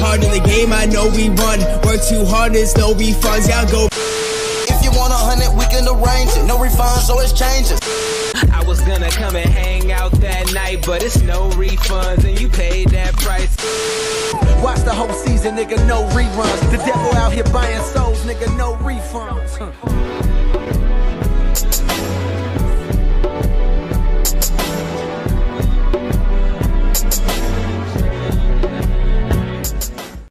Hard in the game, I know we run. Work too hard, there's no refunds. Y'all go. If you want 100, we can arrange it. No refunds, so it's changes. I was gonna come and hang out that night, but it's no refunds, and you paid that price. Watch the whole season, nigga, no reruns. The devil out here buying souls, nigga, no refunds.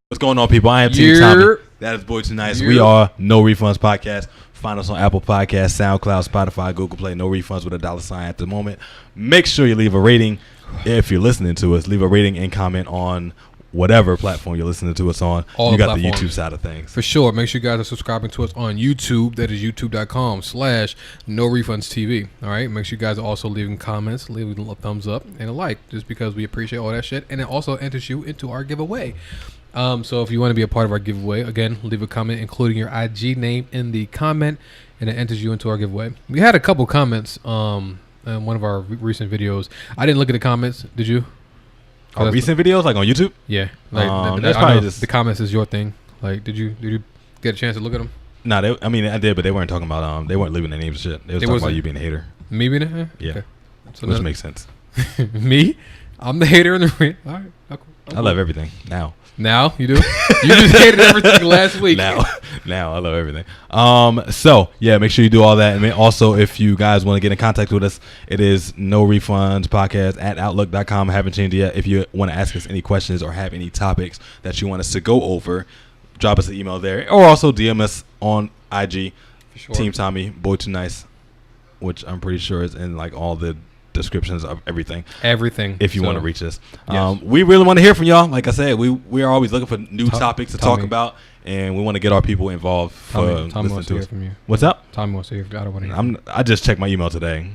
What's going on, people? I am Team Tommy. That is Boy Too Nice. We are No Refunds Podcast. Find us on Apple Podcasts, SoundCloud, Spotify, Google Play. No Refunds with a $sign at the moment. Make sure you leave a rating if you're listening to us. Leave a rating and comment on whatever platform you're listening to us on. All you got platforms. the YouTube side of things. For sure. Make sure you guys are subscribing to us on YouTube. That is youtube.com/NoRefundsTV. All right. Make sure you guys are also leaving comments, leaving a thumbs up and a like, just because we appreciate all that shit. And it also enters you into our giveaway. So if you want to be a part of our giveaway, again, leave a comment, including your IG name in the comment, and it enters you into our giveaway. We had a couple comments in one of our recent videos. I didn't look at the comments. Did you? Our recent videos, like on YouTube? Yeah. Like, that's probably just the comments is your thing. Like, did you get a chance to look at them? No, I mean I did, but they weren't talking about they weren't leaving their names and shit. They was talking about you being a hater. Me being a hater? Yeah. Okay. So which makes sense. Me? I'm the hater in the ring. All right. Cool. I love everything now. Now you do? You just hated everything last week. Now I love everything. So yeah, make sure you do all that. And also, if you guys want to get in contact with us, it is No Refunds Podcast at outlook.com. I haven't changed it yet. If you want to ask us any questions or have any topics that you want us to go over, drop us an email there, or also DM us on IG. For sure. Team Tommy, Boy Too Nice, which I'm pretty sure is in like all the descriptions of everything if you want to reach us. Yes. We really want to hear from y'all. Like I said, we are always looking for new topics to talk about, and we want to get our people involved for Tommy listening wants to hear us. from you. What's up? Tommy wants to hear from you. I don't want to hear I just checked my email today,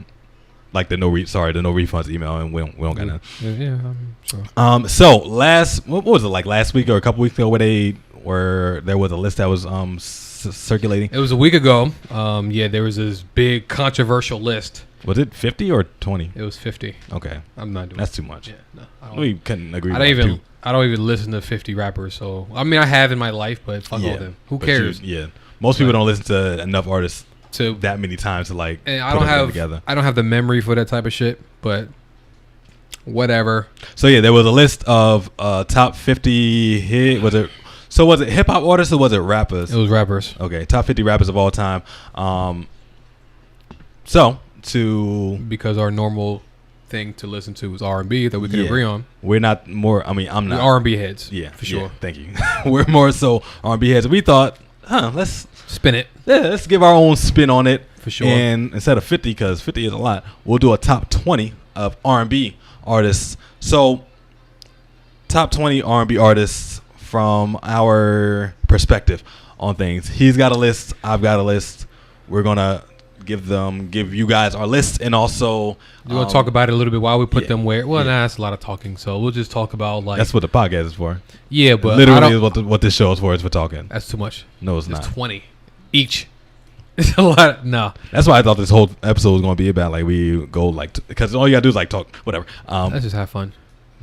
like the no refunds email, and we don't got none. Yeah, I'm sure. So what was it, like last week or a couple weeks ago, where there was a list that was circulating? It was a week ago. Yeah, there was this big controversial list. Was it 50 or 20? It was 50. Okay, I'm not doing. That's too much. Yeah, no, we couldn't agree. I don't even listen to 50 rappers. So I mean, I have in my life, but fuck all them. Who cares? Most people don't listen to enough artists to that many times to like. And I don't have the memory for that type of shit, but whatever. So yeah, there was a list of top 50 hit. Was it hip hop artists or was it rappers? It was rappers. Okay, top 50 rappers of all time. Because our normal thing to listen to is R&B that we can agree on. We're not more. I mean, I'm not. We're R&B heads. Yeah, for sure. Yeah, thank you. We're more so R&B heads. We thought, let's spin it. Yeah, let's give our own spin on it. For sure. And instead of 50, because 50 is a lot, we'll do a top 20 of R&B artists. So, top 20 R&B artists from our perspective on things. He's got a list. I've got a list. We're gonna give you guys our list, and also you want to talk about it a little bit while we put them where. Well, that's a lot of talking, so we'll just talk about like that's what the podcast is for. Yeah, but literally is what this show is for. Is for talking. That's too much. No, it's not. 20 each. It's a lot. No, that's why I thought this whole episode was going to be about like we go like because all you gotta do is like talk whatever. Let's just have fun.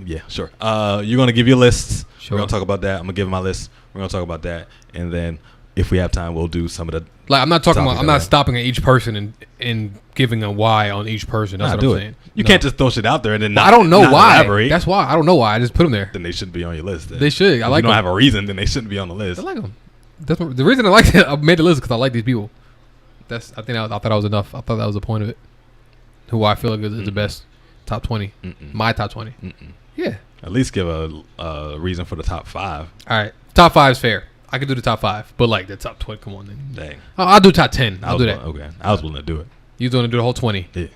Yeah, sure. You're gonna give your lists. Sure. We're gonna talk about that. I'm gonna give my list. We're gonna talk about that, and then if we have time, we'll do some of the. Like I'm not talking about. I'm not stopping at each person and giving a why on each person. That's what I'm saying. You can't just throw shit out there and then. I don't know why. Elaborate. That's why I don't know why. I just put them there. Then they shouldn't be on your list. Then. They should. If you don't have a reason, then they shouldn't be on the list. I like them. That's the reason I like it. I made the list because I like these people. I thought that was enough. I thought that was the point of it. Who I feel like is the best top 20. My top 20. Yeah. At least give a reason for the top 5. All right, top 5 is fair. I could do the top 5, but like the top 20. Come on, then. Dang. I'll do top 10. I'll do that. Okay, I was willing to do it. You was willing to do the whole 20? Yeah.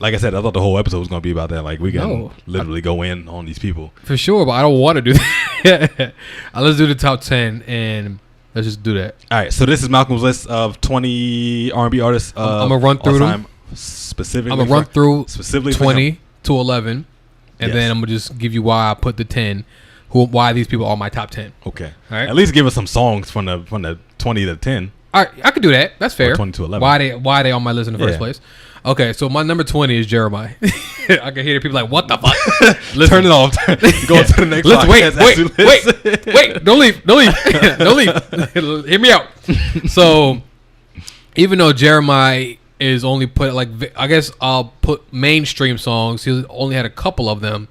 Like I said, I thought the whole episode was going to be about that. Like we can literally go in on these people for sure, but I don't want to do that. Let's do the top 10 and let's just do that. All right. So this is Malcolm's list of 20 R&B artists. I'm gonna run through them specifically. I'm gonna run through specifically 20 to 11, and then I'm gonna just give you why I put the 10. Why these people are my top 10. Okay. All right. At least give us some songs from the 20 to 10. All right, I could do that. That's fair. 20 to 11. Why they on my list in the first place? Okay, so my number 20 is Jeremiah. I can hear people like, what the fuck? Turn it off. Go to the next podcast. Wait. Don't leave. Hear me out. So, even though Jeremiah is only put like, I guess I'll put mainstream songs. He only had a couple of them.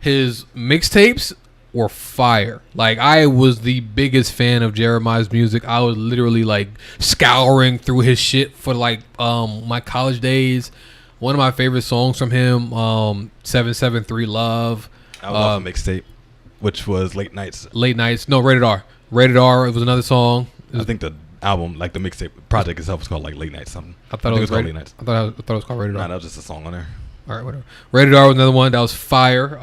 His mixtapes were fire. Like, I was the biggest fan of Jeremiah's music. I was literally like scouring through his shit for like my college days. One of my favorite songs from him, 773 Love. I love a mixtape, which was Late Nights. No, Rated R. Rated R, it was another song. I think the album, like the mixtape project itself, was called like Late Nights something. I thought it was called Late Nights. I thought it was called Rated R. Nah, that was just a song on there. All right, whatever. Rated R was another one that was fire.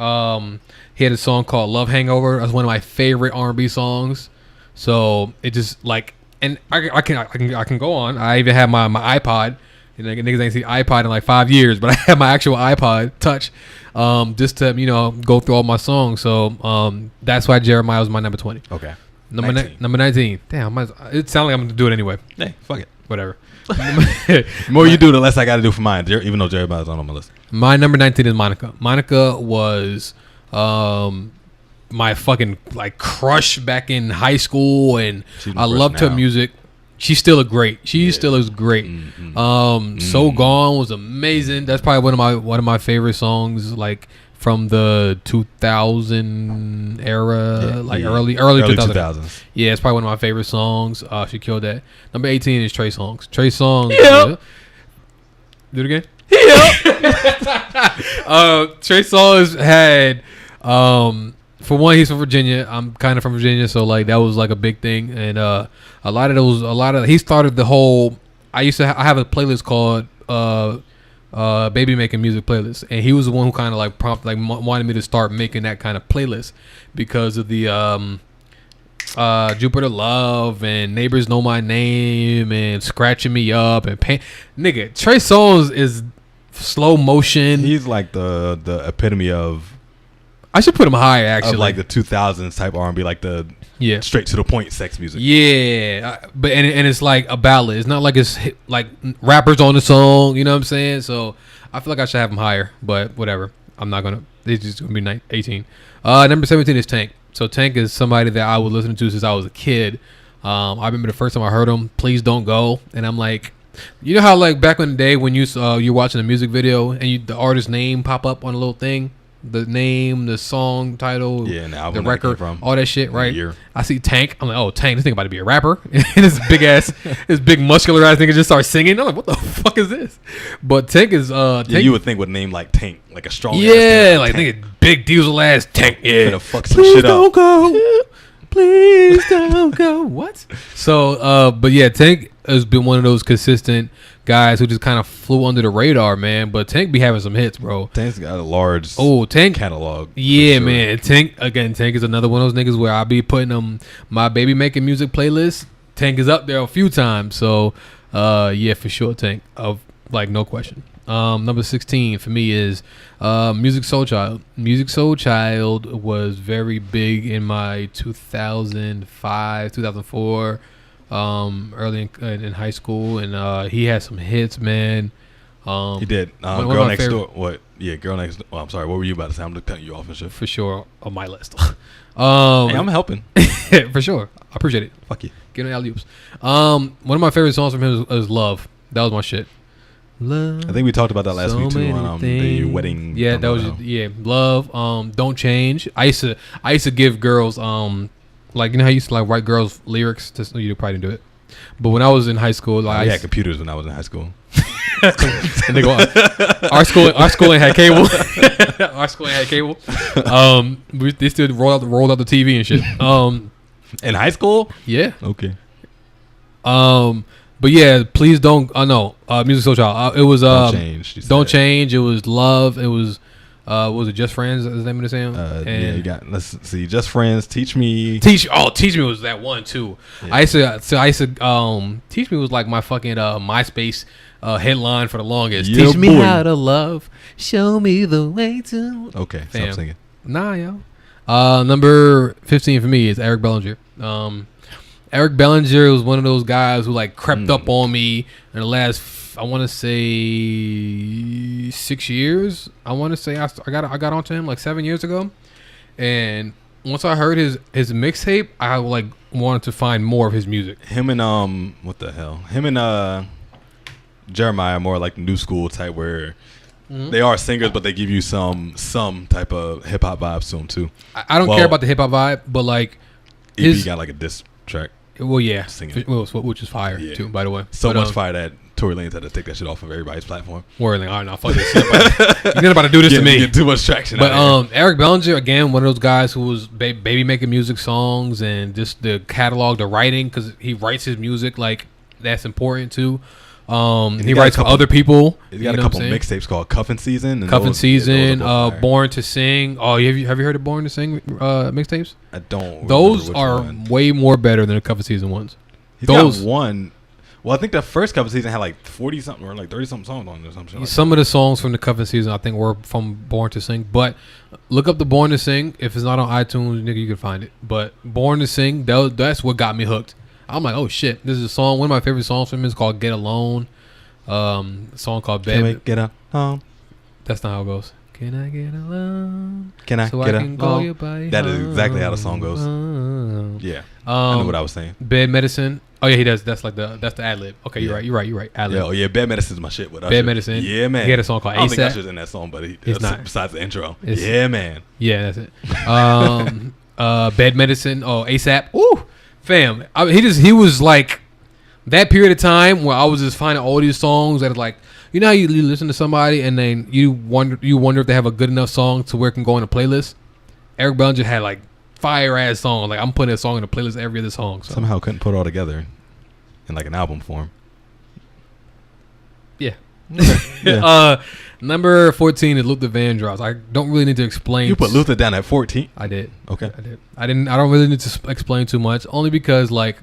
He had a song called Love Hangover. That's one of my favorite R&B songs. So it just like, and I can go on. I even have my iPod. You know, niggas ain't seen iPod in like 5 years, but I have my actual iPod Touch, just to go through all my songs. So that's why Jeremiah was my number 20. Okay. Number 19. Damn, it sounds like I'm gonna do it anyway. Hey, fuck it. Whatever. The more you do, the less I got to do for mine. Even though Jeremiah's on my list. My number 19 is Monica. Monica was my fucking like crush back in high school, and I loved her music. She still is great. Still is great. So Gone was amazing. That's probably one of my favorite songs, like from the 2000 era, early 2000s. Yeah, it's probably one of my favorite songs. She killed that. Number 18 is Trey Songz. Trey Songz. Yeah. Do it again. Trey Songz had, for one, he's from Virginia. I'm kind of from Virginia, so like that was like a big thing. And he started the whole. I have a playlist called Baby Making Music playlist, and he was the one who kind of like wanted me to start making that kind of playlist because of the Jupiter Love and Neighbors Know My Name and Scratching Me Up and Pain. Nigga, Trey Songz is slow motion. He's like the epitome of. I should put him higher, actually. Of like the 2000s type R&B, like the straight to the point sex music. Yeah, but and it's like a ballad. It's not like it's like rappers on the song. You know what I'm saying? So I feel like I should have him higher, but whatever. I'm not gonna. It's just gonna be 18. Number 17 is Tank. So Tank is somebody that I was listening to since I was a kid. I remember the first time I heard him, Please Don't Go, and I'm like, you know how like back in the day when you're watching a music video and the artist's name pop up on a little thing. The name, the song title, and the album, the record, all that shit, right? Year. I see Tank. I'm like, oh, Tank, this thing about to be a rapper. And this big muscular ass nigga just starts singing. I'm like, what the fuck is this? But Tank is, Tank, you would think with a name like Tank, like a strong ass like nigga, big diesel ass Tank. Yeah, gonna fuck some shit up. Please don't go. What? So, but yeah, Tank has been one of those consistent guys who just kind of flew under the radar, man. But Tank be having some hits, bro. Tank's got a large Tank catalog. Yeah, sure. Man. Tank is another one of those niggas where I be putting my Baby Making Music playlist. Tank is up there a few times. So, yeah, for sure, Tank. Like, no question. Number 16 for me is Music Soul Child. Music Soul Child was very big in my 2005, 2004, early in high school, and he had some hits, man. He did. Girl Next Door. What? Yeah, Girl Next Door. Well, I'm sorry. What were you about to say? I'm just cutting you off and shit. For sure, on my list. Hey, I'm helping. For sure. I appreciate it. Fuck you. Get on alley-oops. One of my favorite songs from him is Love. That was my shit. Love. I think we talked about that last week too on the wedding. Yeah, that was Love. Don't Change. I used to give girls like, you know how you used to like write girls lyrics. You probably didn't do it, but when I was in high school, like, we had computers when I was in high school. And they go, our school ain't had cable. Our school ain't had cable. They still rolled out the TV and shit. In high school, yeah. Okay. But yeah, please don't. Music Soul Child. It was Don't Change. Don't Change. It was Love. It was was it Just Friends? Is the name of the song? Yeah, you got. Let's see. Just Friends. Teach Me. Teach Me was that one too. Yeah. I used to. Teach Me was like my fucking MySpace headline for the longest. Yeah, Teach me how to love. Show me the way to. Okay, stop singing. Nah, yo. Number 15 for me is Eric Bellinger. Eric Bellinger was one of those guys who like crept up on me in the last, I want to say 6 years. I want to say I got onto him like 7 years ago, and once I heard his mixtape, I like wanted to find more of his music. Him and what the hell? Him and Jeremiah are more like the new school type where they are singers, but they give you some type of hip hop vibes to them too. I don't care about the hip hop vibe, but like EP got like a diss track. Well, yeah, singing. Which is fire too, by the way. So much fire that Tory Lanez had to take that shit off of everybody's platform. Like, all right, now fuck this. You're not about to do this to me. Get too much traction. But Eric Bellinger, again, one of those guys who was baby making music songs and just the catalog, the writing, because he writes his music like that's important too. He writes for other people. He's got a couple mixtapes called Cuffin' Season. Born to Sing. Oh, have you heard of Born to Sing mixtapes? I don't. Those are way more better than the Cuffin' Season ones. He's got one. Well, I think the first Cuffin' Season had like 40 something or like 30 something songs on it or something. Some of the songs from the Cuffin' Season I think were from Born to Sing. But look up the Born to Sing. If it's not on iTunes, nigga, you can find it. But Born to Sing, that's what got me hooked. I'm like, oh shit, this is a song. One of my favorite songs from him is called Get Alone. A song called Bed. Can we get alone? That's not how it goes. Can I get alone? Can I so get I can call you by That is exactly how the song goes. Yeah. I know what I was saying. Bed Medicine. Oh yeah, he does. That's the ad lib. Okay, yeah. You're right. Ad lib. Yeah, Bed Medicine is my shit. Bed Medicine. Yeah, man. He had a song called ASAP. I don't think Usher's in that song, but he's not. Besides the intro. Yeah, man. Yeah, that's it. Bed Medicine. Oh, ASAP. Ooh, fam. He was like that period of time where I was just finding all these songs that are like, you know how you listen to somebody and then you wonder if they have a good enough song to where it can go in a playlist. Eric Bellinger had like fire ass songs. Like I'm putting a song in a playlist every other song. So. Somehow couldn't put it all together in like an album form. Yeah. Yeah. Number 14 is Luther Vandross. I don't really need to explain. You put Luther down at 14? I did. Okay. I did. I don't really need to explain too much, only because like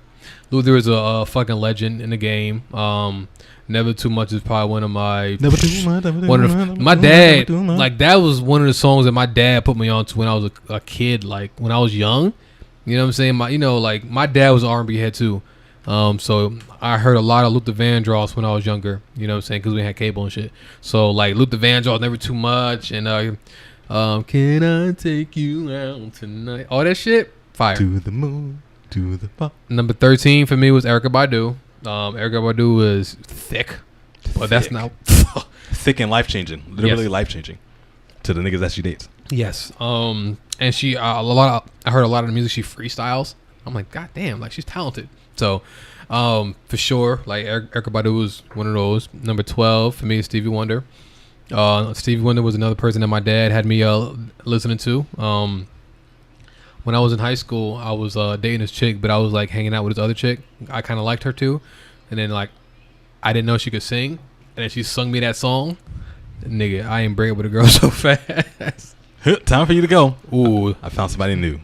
Luther is a fucking legend in the game. Never Too Much is probably one of my my dad like that was one of the songs that my dad put me on to when I was a kid, like when I was young. You know what I'm saying? My dad was an R&B head too. So I heard a lot of Luther Vandross when I was younger. You know what I'm saying? Because we had cable and shit. So like Luther Vandross, Never Too Much, and Can I Take You Out Tonight? All that shit, fire. To the moon, to the far. Number 13 for me was Erykah Badu. Erykah Badu was thick, but that's not thick and life changing. Literally life changing to the niggas that she dates. Yes. And she I heard a lot of the music she freestyles. I'm like, god damn, like she's talented. So, for sure, like Erykah Badu was one of those. Number 12 for me is Stevie Wonder. Stevie Wonder was another person that my dad had me listening to. When I was in high school, I was dating this chick, but I was like hanging out with this other chick. I kind of liked her too, and then like I didn't know she could sing, and then she sung me that song. Nigga, I ain't break up with a girl so fast. Time for you to go. Ooh, I found somebody new.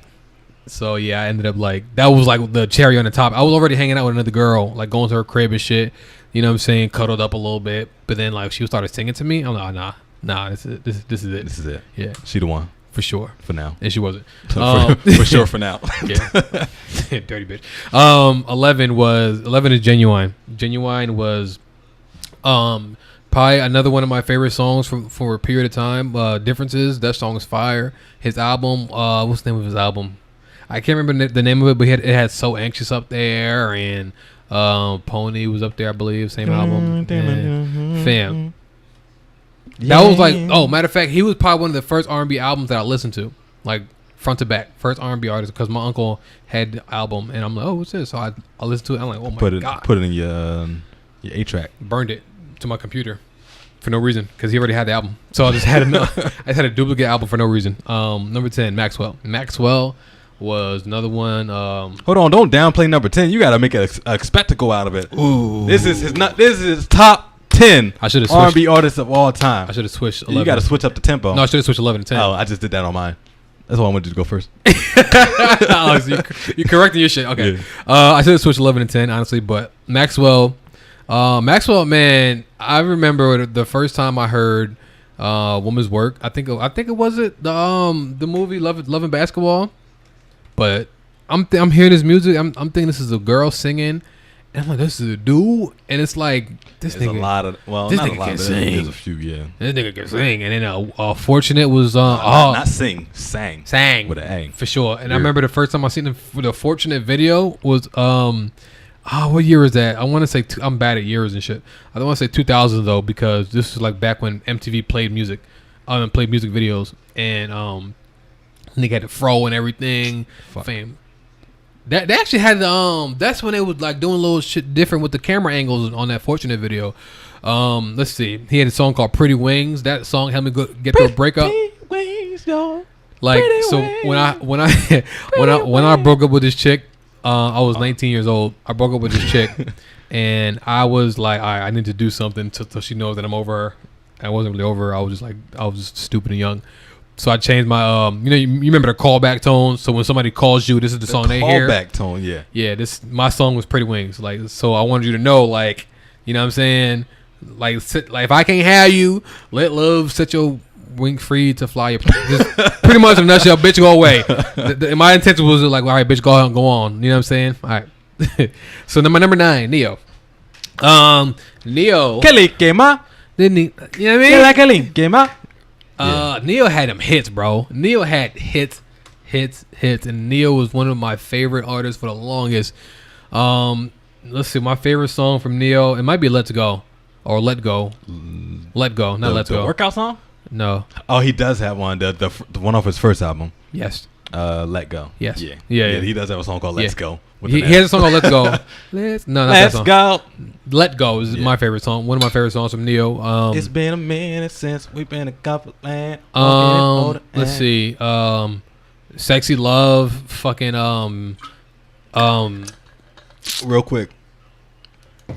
So yeah, I ended up like that was like the cherry on the top. I was already hanging out with another girl, like going to her crib and shit. You know what I'm saying? Cuddled up a little bit, but then like she started singing to me. I'm like, oh, nah, this is it. This is it. Yeah, she the one. For sure. For now. And she wasn't. For sure for now. Yeah. Dirty bitch. 11 is Genuine. Genuine was probably another one of my favorite songs for a period of time. Differences. That song is fire. His album, what's the name of his album? I can't remember the name of it, but it had So Anxious up there, and Pony was up there, I believe. Same album. And fam. That was like, matter of fact, he was probably one of the first R&B albums that I listened to, like front to back, first R&B artist, because my uncle had the album, and I'm like, oh, what's this? So I listened to it. I'm like, oh my god, put it in your 8-track. Burned it to my computer for no reason because he already had the album, so I just had a duplicate album for no reason. Number 10, Maxwell. Maxwell was another one. Hold on, don't downplay number 10. You got to make a spectacle out of it. Ooh, this is his top 10 I should have R&B artists of all time. I should have switched 11. You got to switch up the tempo. No, I should have switched 11 to 10. Oh, I just did that on mine. That's why I wanted you to go first. You're correcting your shit. Okay. Yeah. I should have switched 11 and 10, honestly, but Maxwell, man, I remember the first time I heard Woman's Work. I think it was the movie Love and Basketball, but I'm hearing this music. I'm thinking this is a girl singing. And I'm like, this is a dude, and it's like this There's nigga. a lot of this not nigga a lot. can There's sing. a few, yeah. This nigga can sing, and then Fortunate was Not sing, sang with an A for sure. And I remember the first time I seen the Fortunate video was what year is that? I want to say I'm bad at years and shit. I don't want to say 2000 though, because this is like back when MTV played music, played music videos, and nigga had the fro and everything. Fuck. Fam. They actually had that's when they was like doing little shit different with the camera angles on that Fortunate video. Let's see. He had a song called Pretty Wings. That song helped me get through a breakup. Wings, yo. Like Pretty so wings. when I broke up with this chick, I was 19 years old. I broke up with this chick and I was like, all right, I need to do something so she knows that I'm over her. I wasn't really over her. I was just stupid and young. So I changed my you remember the callback tone. So when somebody calls you, this is the song they hear. Callback tone, yeah. Yeah, my song was Pretty Wings. Like, so I wanted you to know, like, you know what I'm saying? Like if I can't have you, let love set your wing free to fly. Just pretty much in a nutshell, bitch, go away. My intention was like, all right, bitch, go out and go on. You know what I'm saying? All right. So number 9, Neo. Neo. Kelly quema. Didn't he? You know what I mean? Kelly quema. Neo had them hits, bro. Neo had hits, and Neo was one of my favorite artists for the longest. Let's see, my favorite song from Neo, it might be Let's Go or Let Go. Let Go, not Let's The Go. workout song? No. Oh, he does have one. The one off his first album. Yes. Let Go. Yes. Yeah. He does have a song called Let's Go. He has a song called Let's Go. Not that song. Go. Let Go is my favorite song. One of my favorite songs from Neo. It's been a minute since we've been a couple land. Let's see. Sexy Love. Fucking real quick.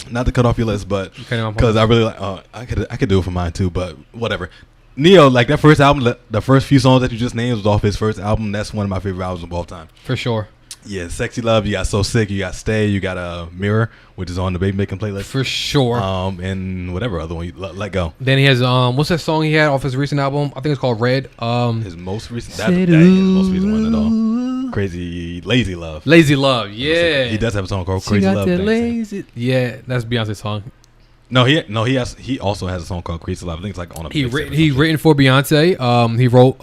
Not to cut off your list, but because I really like. I could do it for mine too, but whatever. Neo, like that first album, the first few songs that you just named was off his first album. That's one of my favorite albums of all time. For sure. Yeah, Sexy Love. You got So Sick. You got Stay. You got Mirror, which is on the Baby Making playlist. For sure. And whatever other one you let go. Then he has what's that song he had off his recent album? I think it's called Red. His most recent. That is his most recent one at all. Crazy Lazy Love. Lazy Love. Yeah. He does have a song called Crazy Love. Lazy. Yeah, that's Beyonce's song. No, he also has a song called Crazy Love. I think it's like on a. He written for Beyonce. He wrote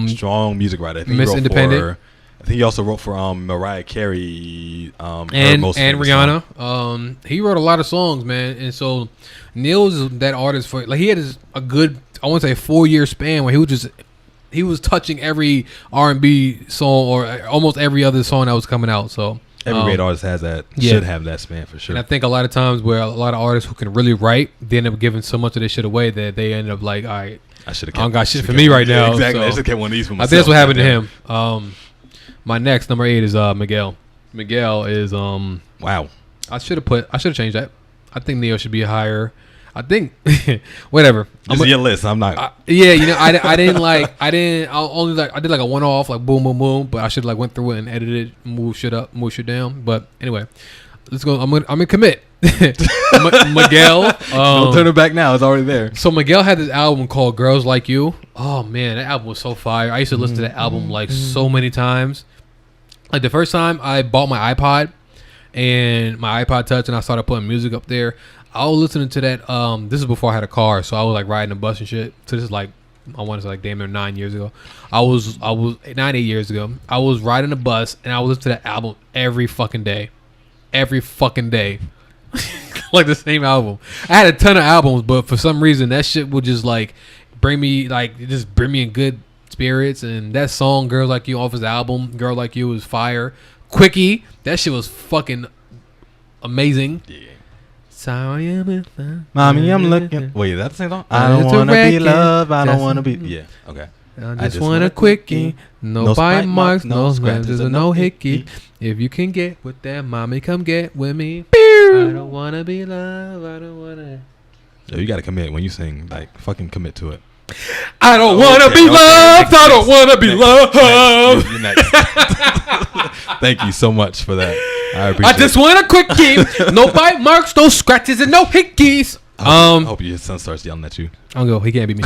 strong music writer. I think Miss he wrote Independent. I think he also wrote for Mariah Carey and Rihanna. He wrote a lot of songs, man. And so Neil's that artist for like he had a good, I want to say, 4-year span where he was touching every R&B song or almost every other song that was coming out. So every great artist has that. Should have that span for sure. And I think a lot of times where a lot of artists who can really write, they end up giving so much of their shit away that they end up like, all right, I don't got shit for me right now. Exactly. So I should have kept one of these for myself. I think that's what happened to him. My next number 8 is Miguel. Miguel is wow. I should have changed that. I think Neo should be higher. I think whatever. This is your list. I'm not. I did like a one off, like boom, boom, boom. But I should like went through it and edited it, move shit up, move shit down. But anyway, let's go. I'm gonna commit. Miguel. Don't turn it back now. It's already there. So Miguel had this album called Girls Like You. Oh man, that album was so fire. I used to listen to that album like so many times. Like the first time I bought my iPod and my iPod Touch and I started putting music up there, I was listening to that. This is before I had a car, so I was like riding a bus and shit. So this is like, I want to say like damn near 9 years ago. I was 8 years ago. I was riding a bus and I was listening to that album every fucking day. Like the same album. I had a ton of albums, but for some reason that shit would just like bring me in good spirits. And that song Girls Like You off his album Girl Like You was fire. Quickie, that shit was fucking amazing. Yeah. Sorry, Mommy, I'm looking. Wait, is that the same song? I don't want to be loved. I don't want to be. Yeah. Okay. I just want a quickie. No bite marks, no scratches, and no hickey. If you can get with that, mommy, come get with me. I don't want to be loved. I don't want to. Yo, you got to commit when you sing. Like, fucking commit to it. I don't want to be loved. I don't want to be loved. You're next. Thank you so much for that. I appreciate it. I just want a quickie. No bite marks, no scratches, and no hickeys. I hope your son starts yelling at you. I'll go. He can't beat me.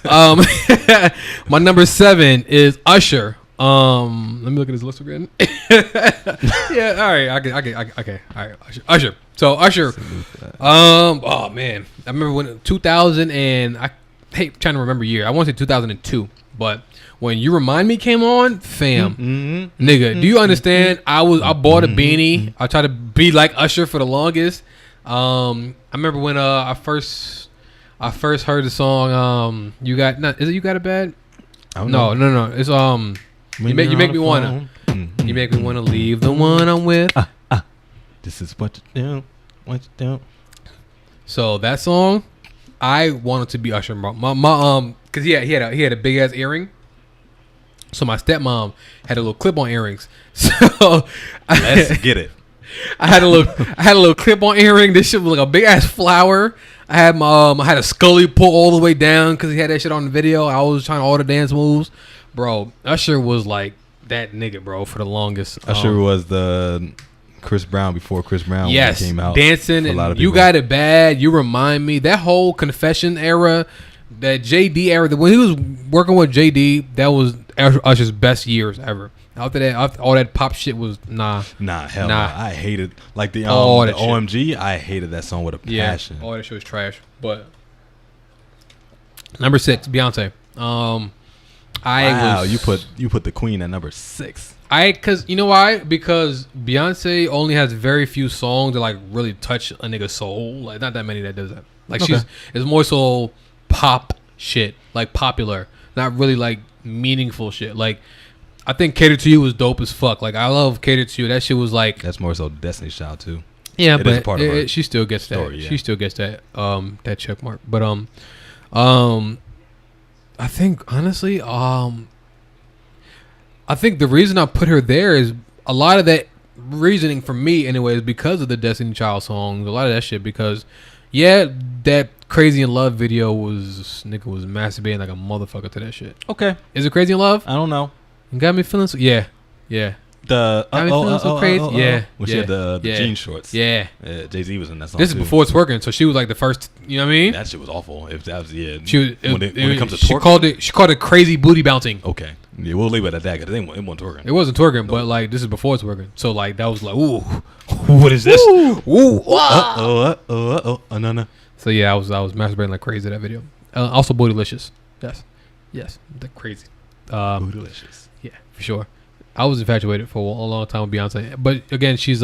My number 7 is Usher. Let me look at his list again. Yeah, all right. Okay. All right, Usher. So Usher. Oh man, I remember when 2000 and I hate trying to remember year. I want to say 2002, but when You Remind Me came on, fam, nigga, do you understand? I bought a beanie. I tried to be like Usher for the longest. I remember when I first heard the song. Is it You Got It Bad? No. It's You make me wanna. You make me wanna leave the one I'm with. This is what you do. What you do. So that song, I wanted to be Usher, bro. My cause he had a big ass earring. So my stepmom had a little clip on earrings. So Let's get it. I had a little clip on earring. This shit was like a big ass flower. I had a Scully pull all the way down because he had that shit on the video. I was trying all the dance moves, bro. Usher was like that nigga, bro, for the longest. Usher was the Chris Brown before Chris Brown came out. Dancing and You Got It Bad. You Remind Me. That whole Confession era, that JD era. When he was working with JD, that was Usher's best years ever. After that, all that pop shit was nah. Hell no. I hated like the OMG. I hated that song with a passion. All that shit was trash. But number 6, Beyonce. You put the Queen at number 6. Cause you know why? Because Beyonce only has very few songs that like really touch a nigga's soul. Like not that many that does that. Like it's more so pop shit, like popular, not really like meaningful shit. Like I think Cater to You was dope as fuck. Like I love Cater to You. That shit was like that's more so Destiny's Child too. Yeah, but she still gets that. Yeah. She still gets that that check mark. But I think honestly I think the reason I put her there is a lot of that reasoning for me anyway is because of the Destiny Child songs. A lot of that shit because that Crazy in Love video was masturbating like a motherfucker to that shit. Okay, is it Crazy in Love? I don't know. Got me feeling so yeah. The got me feeling so crazy. When she had the jean shorts. Yeah. Jay-Z was in that song. This is before Twerking, so she was like the first. You know what I mean? That shit was awful. If that was when it comes to twerking, she called it crazy booty bouncing. Okay, yeah, we'll leave it at that because it wasn't twerking. It wasn't twerking, but like this is before Twerking, so like that was like ooh, what is this? Ooh, no. So yeah, I was masturbating like crazy to that video. Also, Bootylicious. Yes, the crazy. Bootylicious. Yeah, for sure. I was infatuated for a long time with Beyonce, but again, she's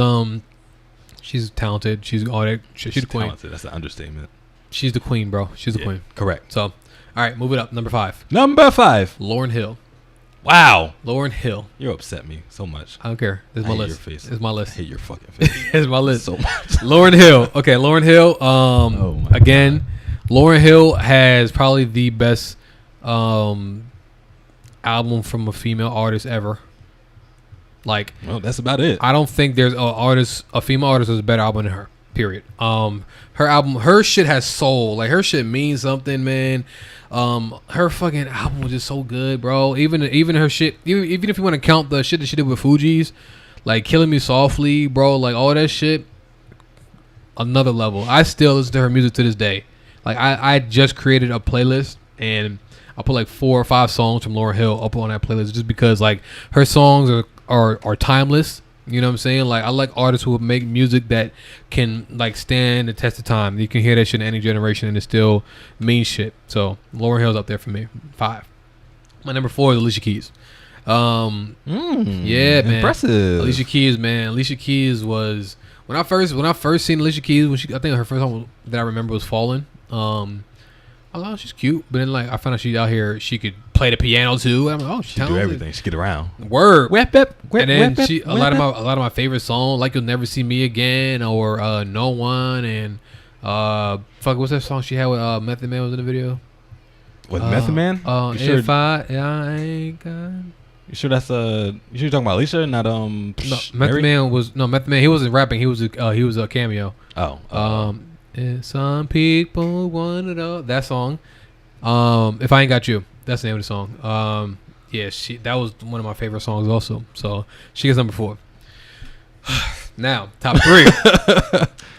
talented. She's all that. She's the queen. Talented. That's an understatement. She's the queen, bro. She's the queen. Correct. So, all right, move it up. Number 5. Lauryn Hill. Wow. Lauryn Hill. You upset me so much. I don't care. This is my list. Your face. It's my list. I hate your fucking face. It's my list. So much. Lauryn Hill. Okay, Lauryn Hill. Again, God. Lauryn Hill has probably the best album from a female artist ever. Like, well, that's about it. I don't think there's a female artist with a better album than her. Period. Her shit has soul. Like her shit means something, man. Her fucking album was just so good, bro. Even her shit. Even if you want to count the shit that she did with Fugees, like Killing Me Softly, bro. Like all that shit. Another level. I still listen to her music to this day. Like I just created a playlist and I put like 4 or 5 songs from Lauryn Hill up on that playlist just because like her songs are timeless. You know what I'm saying? Like I like artists who make music that can like stand the test of time. You can hear that shit in any generation and it still means shit. So Lauryn Hill's up there for me. 5. My number 4 is Alicia Keys. Yeah, man. Impressive. Alicia Keys, man. Alicia Keys was when I first seen Alicia Keys. I think her first song that I remember was Fallen. I thought she's cute, but then like I found out she's out here. She could play the piano too. I'm like, oh, she do everything. She get around. Word. Whip, and then a lot of my favorite songs, like You'll Never See Me Again or No One, and what's that song she had with Method Man was in the video? With Method Man? If I ain't got. You sure that's you sure you're talking about Alicia, not No, Method Man. He wasn't rapping. He was a cameo. And some people want to know that song. If I Ain't Got You, that's the name of the song. That was one of my favorite songs also. So she gets number 4. Now top 3.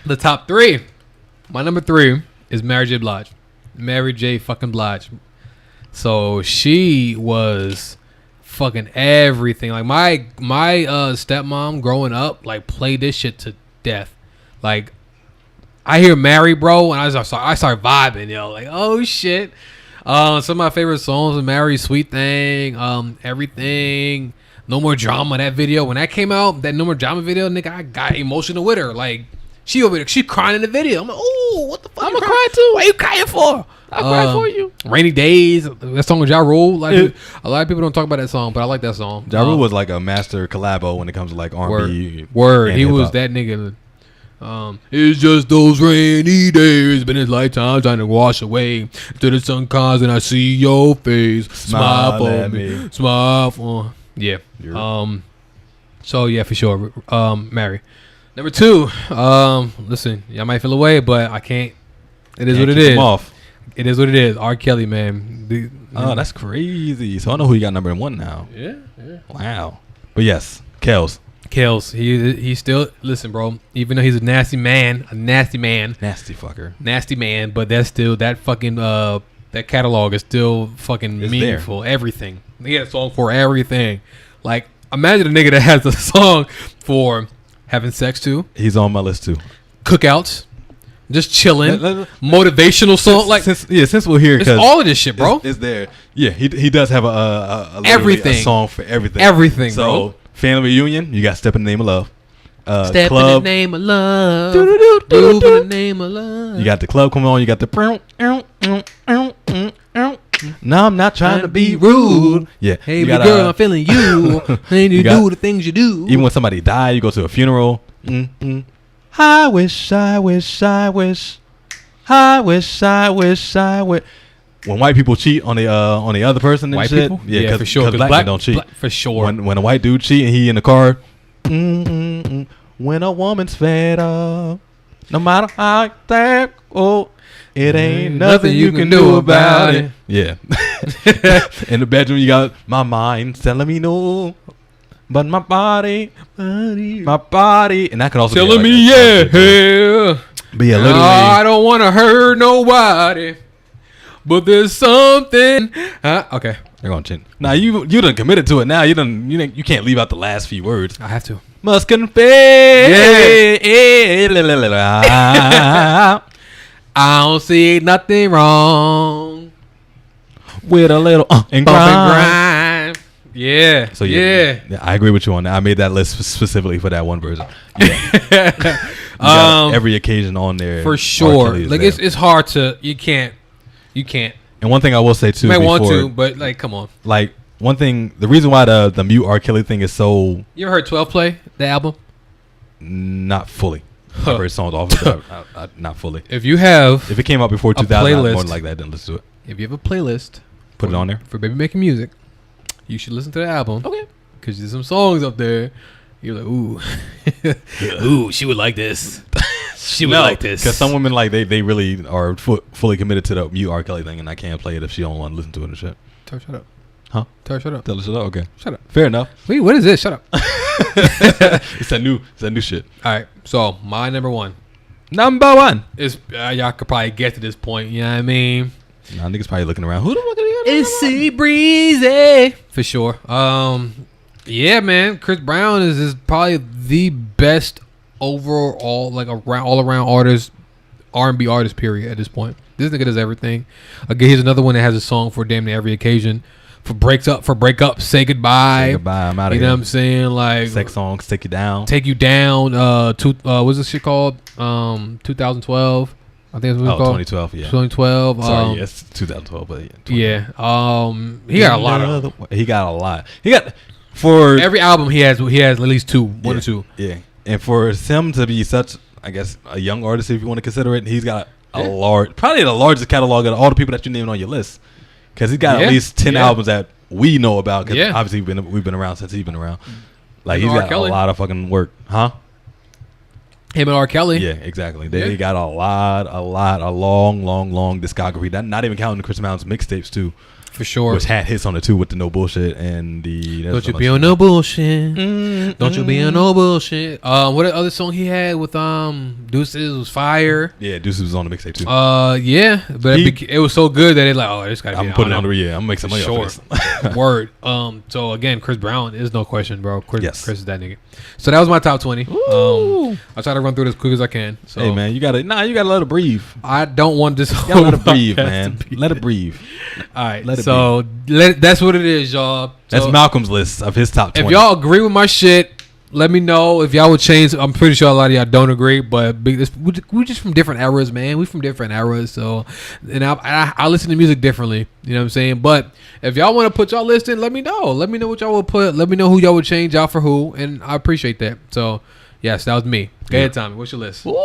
The top 3. My number 3 is Mary J. Blige. Mary J. fucking Blige. So she was fucking everything. Like my stepmom growing up, like played this shit to death. Like I hear Mary, bro, and I start vibing, yo. Like, oh shit. Some of my favorite songs are Mary, Sweet Thing, Everything, No More Drama. That video, when that came out, that No More Drama video, nigga, I got emotional with her. Like, she over there, she crying in the video. I'm like, oh, what the fuck? I'm gonna cry too. Why you crying for? I cry for you. Rainy Days, that song with Ja Rule. Like, a lot of people don't talk about that song, but I like that song. Ja Rule was like a master collabo when it comes to like R&B. Word. He was that nigga. It's just those rainy days, been his lifetime trying to wash away till the sun comes and I see your face. Smile for me. Smile for yeah. So yeah, for sure. Mary. Number 2. Listen, y'all might feel away, but I can't. It is what it is. Off. It is what it is. R. Kelly, man. Oh, that's crazy. So I know who you got number 1 now. Yeah. Wow. But yes, Kels. He still listen, bro. Even though he's a nasty man, nasty fucker, but that's still that fucking that catalog is still fucking meaningful. There. Everything he had a song for everything. Like imagine a nigga that has a song for having sex too. He's on my list too. Cookouts, just chilling, motivational song. Since we're here, it's all of this shit, bro. It's there. Yeah, he does have a everything a song for everything. Everything, so, bro. Family reunion, you got Step in the Name of Love. Step Club. in the Name of Love. Move in the Name of Love. You got the club coming on. You got the. No, I'm not trying to be rude. Yeah. Hey, girl, I'm feeling you. And you do the things you do. Even when somebody died, you go to a funeral. I wish. When white people cheat on the other person and white shit, people? yeah, for sure. Because black men don't cheat. For sure. When a white dude cheat and he in the car, when a woman's fed up, no matter how you think, it ain't nothing you can do about it. Yeah. In the bedroom, you got my mind telling me no, but my body, and that could also telling be me yeah. But yeah, literally, I don't want to hurt nobody. But there's something. Okay, they're gonna change. Nah, you done committed to it. Now you can't leave out the last few words. I have to. Must confess. I don't see nothing wrong with a little and grind. Yeah. So yeah, I agree with you on that. I made that list specifically for that one version. Yeah. Every occasion on there for sure. Like it's hard to you can't. And one thing I will say too, you might want to, but like, come on. Like one thing, the reason why the mute R. Kelly thing is so. You ever heard 12 Play, the album? Not fully. I've heard songs off of it, not fully. If it came out before 2000, more than like that, I didn't listen to it. If you have a playlist, put it on there for Baby Making Music. You should listen to the album. Okay. Because there's some songs up there. You're like, ooh, ooh, she would like this. She would like this. Because some women like they really are fully committed to the mute R. Kelly thing, and I can't play it if she don't want to listen to it and shit. Tell her shut up. Huh? Tell her shut up. Tell her shut up. Okay. Shut up. Fair enough. Wait, what is this? Shut up. It's that new shit. All right. So my number 1 is y'all could probably get to this point. You know what I mean? Nah, niggas probably looking around. Who the fuck are you? It's Sea Breezy for sure. Yeah, man. Chris Brown is probably the best overall, like all around artist, R&B artist. Period. At this point, this nigga does everything. Again, here's another one that has a song for damn near every occasion. For breakup, say goodbye. Say goodbye. I'm out of here. You know what I'm saying? Like sex songs, take you down. What's this shit called? 2012. I think it's what it's called. 2012. Yeah. 2012. Sorry, yes, 2012. But yeah. He got a lot. He got a lot. He got for every album he has at least one or two. Yeah. And for him to be such, I guess, a young artist, if you want to consider it, he's got probably the largest catalog of all the people that you named on your list. Because he's got at least 10 albums that we know about. Because obviously we've been around since he's been around. Like he's got a lot of fucking work, huh? Him and R. Kelly. Yeah, exactly. They got a long discography. Not even counting Chris Brown's mixtapes too. For sure. Which had hits on it too with the No Bullshit and the. Don't you be on no bullshit. Don't you be on no bullshit. What other song he had with Deuces was fire. Yeah, Deuces was on the mixtape too. Yeah, but it was so good that it like, oh, this gotta be. I'm putting it on the I'm gonna make some money off this. Word. So again, Chris Brown is no question, bro. Chris is that nigga. So that was my top 20. I'll try to run through it as quick as I can. So hey man, you gotta let it breathe. I don't want this. You gotta let it breathe, man. Let it breathe. All right, so that's what it is, y'all. That's so Malcolm's list of his top 20. If y'all agree with my shit, let me know. If y'all would change, I'm pretty sure a lot of y'all don't agree, but we're just from different eras, man. We from different eras, so and I listen to music differently. You know what I'm saying? But if y'all want to put y'all list in, let me know. Let me know what y'all would put. Let me know who y'all would change out for who, and I appreciate that. So yes, that was me. Go ahead, Tommy. What's your list? Ooh,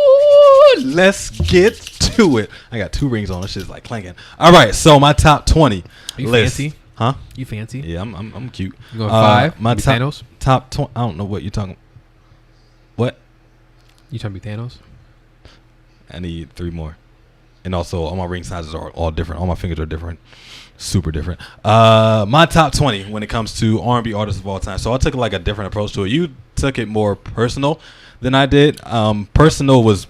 let's get to it. I got 2 rings on. This shit's like clanking. All right, so my top 20 you list. Fancy? Huh? You fancy? Yeah, I'm cute. You going 5? My top Thanos? Top 20. I don't know what you're talking. What? You trying to be Thanos? I need 3 more, and also all my ring sizes are all different. All my fingers are different, super different. My top 20 when it comes to R&B artists of all time. So I took like a different approach to it. You took it more personal than I did. Personal was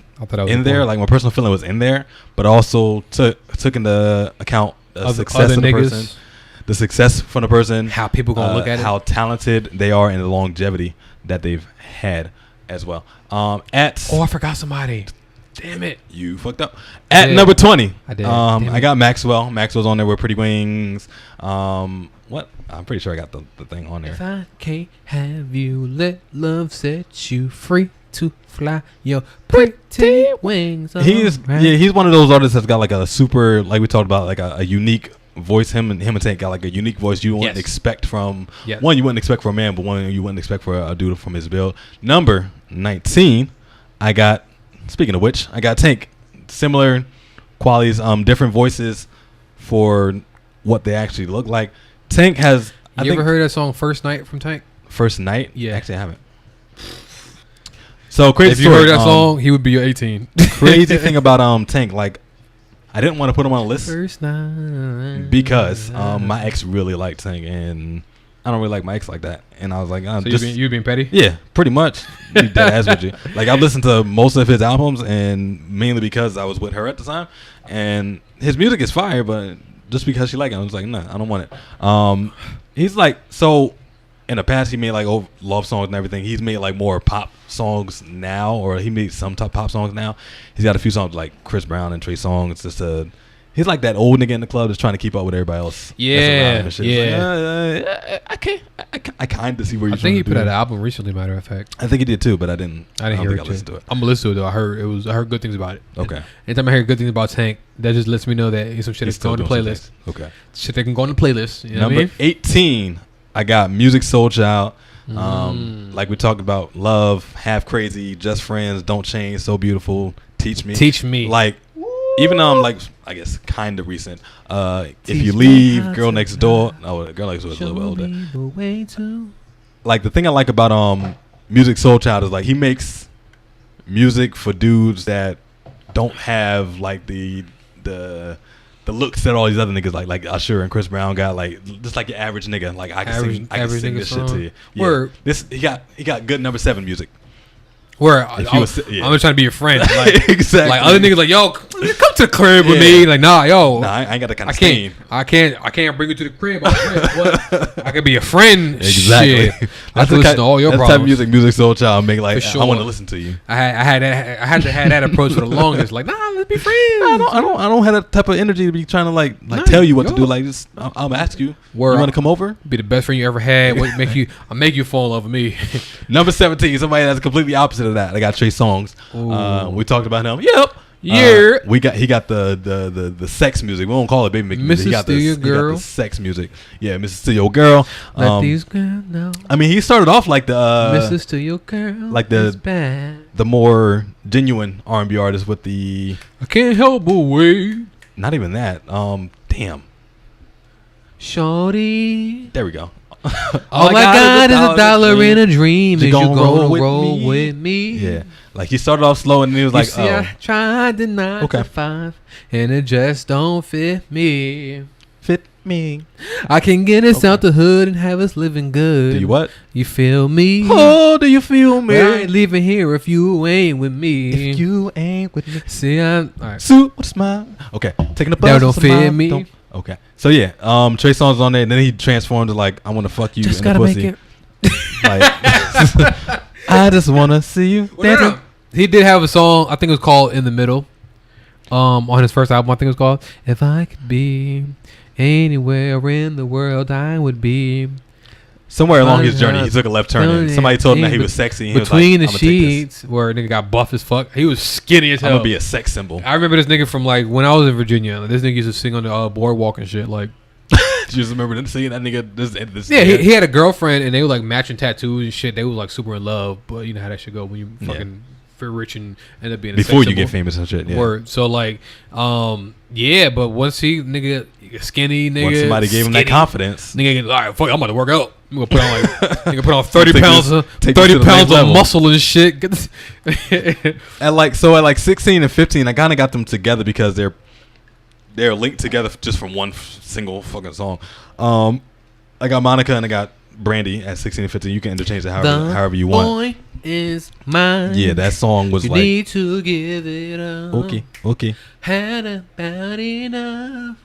in there, like my personal feeling was in there, but also took into account the success of the person, the success from the person, how people gonna look at it, how talented they are, and the longevity that they've had as well. I forgot somebody. Damn it, you fucked up. At number 20, I did. I got Maxwell. Maxwell's on there with Pretty Wings. What? I'm pretty sure I got the thing on there. If I can't have you, let love set you free to fly your pretty wings. He's one of those artists that's got like a super, like we talked about, like a unique voice. Him and Tank got like a unique voice you wouldn't expect from one. You wouldn't expect from a man, but one you wouldn't expect for a dude from his build. Number 19, I got. Speaking of which, I got Tank. Similar qualities, different voices for what they actually look like. Tank has. You ever heard that song "First Night" from Tank? First Night? Yeah, actually I haven't. So crazy. If you heard that song, he would be 18. Crazy thing about Tank, like I didn't want to put him on a list First night. because my ex really liked Tank, and I don't really like my ex like that. And I was like, so you being petty? Yeah, pretty much. Be dead ass with you. Like I listened to most of his albums, and mainly because I was with her at the time, and his music is fire, but just because she liked it, I was like, nah, I don't want it. He's like, so in the past he made like love songs and everything. He's made like more pop songs now, or he made some top pop songs now. He's got a few songs like Chris Brown and Trey Songz. It's just he's like that old nigga in the club that's trying to keep up with everybody else. Yeah, yeah. Like, I kind of see where you're. I think he put out an album recently. Matter of fact, I think he did too, but I didn't hear it. I listened to it. I'm gonna listen to it though. I heard good things about it. Okay. And anytime I hear good things about Tank, that just lets me know that he's some shit that's going on the playlist. Okay. Shit that can go on the playlist. You know Number what I mean? 18, I got Music Soul Child. Like we talked about, Love, Half Crazy, Just Friends, Don't Change, So Beautiful, Teach Me. Like, even like I guess kind of recent. If You Leave, Girl Next Door. Oh, Girl Next Door is a little bit older. Like the thing I like about Music Soul Child is like he makes music for dudes that don't have like the looks that all these other niggas like Usher and Chris Brown got, like just like your average nigga. Like I can sing this shit to you. Yeah. Word. This he got good number 7 music. Where I'm just trying to be your friend. Like, exactly. Like other niggas like, yo, come to the crib with me. Like, nah, yo. Nah, I ain't got that kind of stain. I can't bring you to the crib. I can be a friend. Exactly. Shit. I can listen to all your problems. That's type of Music Soul Child make like, sure. I want to listen to you. I had to have that approach for the longest. Like, nah, let's be friends. I don't have that type of energy to be trying to like tell you what to do. Like, just I'll ask you. You want to come over? Be the best friend you ever had. I'll make you fall in love with me. Number 17, somebody that's completely opposite of that. I got Trey Songz. We talked about him. Yep. Yeah. He got the sex music. We won't call it baby music. Mrs. He got Steal Girl. He got the sex music. Yeah, Mrs. Steal Your Girl. Let these girls know. I mean, he started off like the Mrs. Steal Your Girl. Like the more genuine R&B artist with the I can't help but wait. Not even that. Damn. Shorty. There we go. All I got is a dollar in a dream. Is you gonna roll with me? Yeah. Like he started off slow and then he was like, see, I tried to 9 to 5 and it just don't fit me. Fit me. I can get us out the hood and have us living good. Do you what? You feel me? Oh, do you feel me? Well, I ain't leaving here if you ain't with me. If you ain't with me. See, I'm all right. Suit with a smile. Okay, taking the bus. That don't with a fit smile. me. Don't- Okay, so yeah, Trey Songz on there, and then he transformed to like, I want to fuck you Just in gotta the make pussy. it. Like, I just wanna see you. Well, no. He did have a song. I think it was called "In the Middle." On his first album, I think it was called "If I Could Be Anywhere in the World, I Would Be." Somewhere along his journey, he took a left turn. And somebody told him that he was sexy. And he Between was the like, I'm gonna take this. sheets, where a nigga got buff as fuck. He was skinny as I'm hell. gonna be a sex symbol. I remember this nigga from like when I was in Virginia. This nigga used to sing on the boardwalk and shit. Like, Do you just remember them seeing that nigga? This yeah, he had a girlfriend and they were like matching tattoos and shit. They were like super in love, but you know how that shit go when you fucking feel rich and end up being a before sex you get symbol. famous and shit. Yeah. Word. So like, yeah, but once he nigga skinny nigga, Once somebody gave him that skinny, confidence, nigga, all right, fuck, I'm about to work out. I'm gonna put on like, nigga, put on 30 Take pounds, this- of take this to 30 the pounds next of level. muscle and shit. Get this- at 16 and 15, I kind of got them together because they're linked together just from one single fucking song. I got Monica and I got Brandy at 16 and 15. You can interchange it however you want. Boy is mine. Yeah, that song was You like, need to give it up. okay. Had about enough.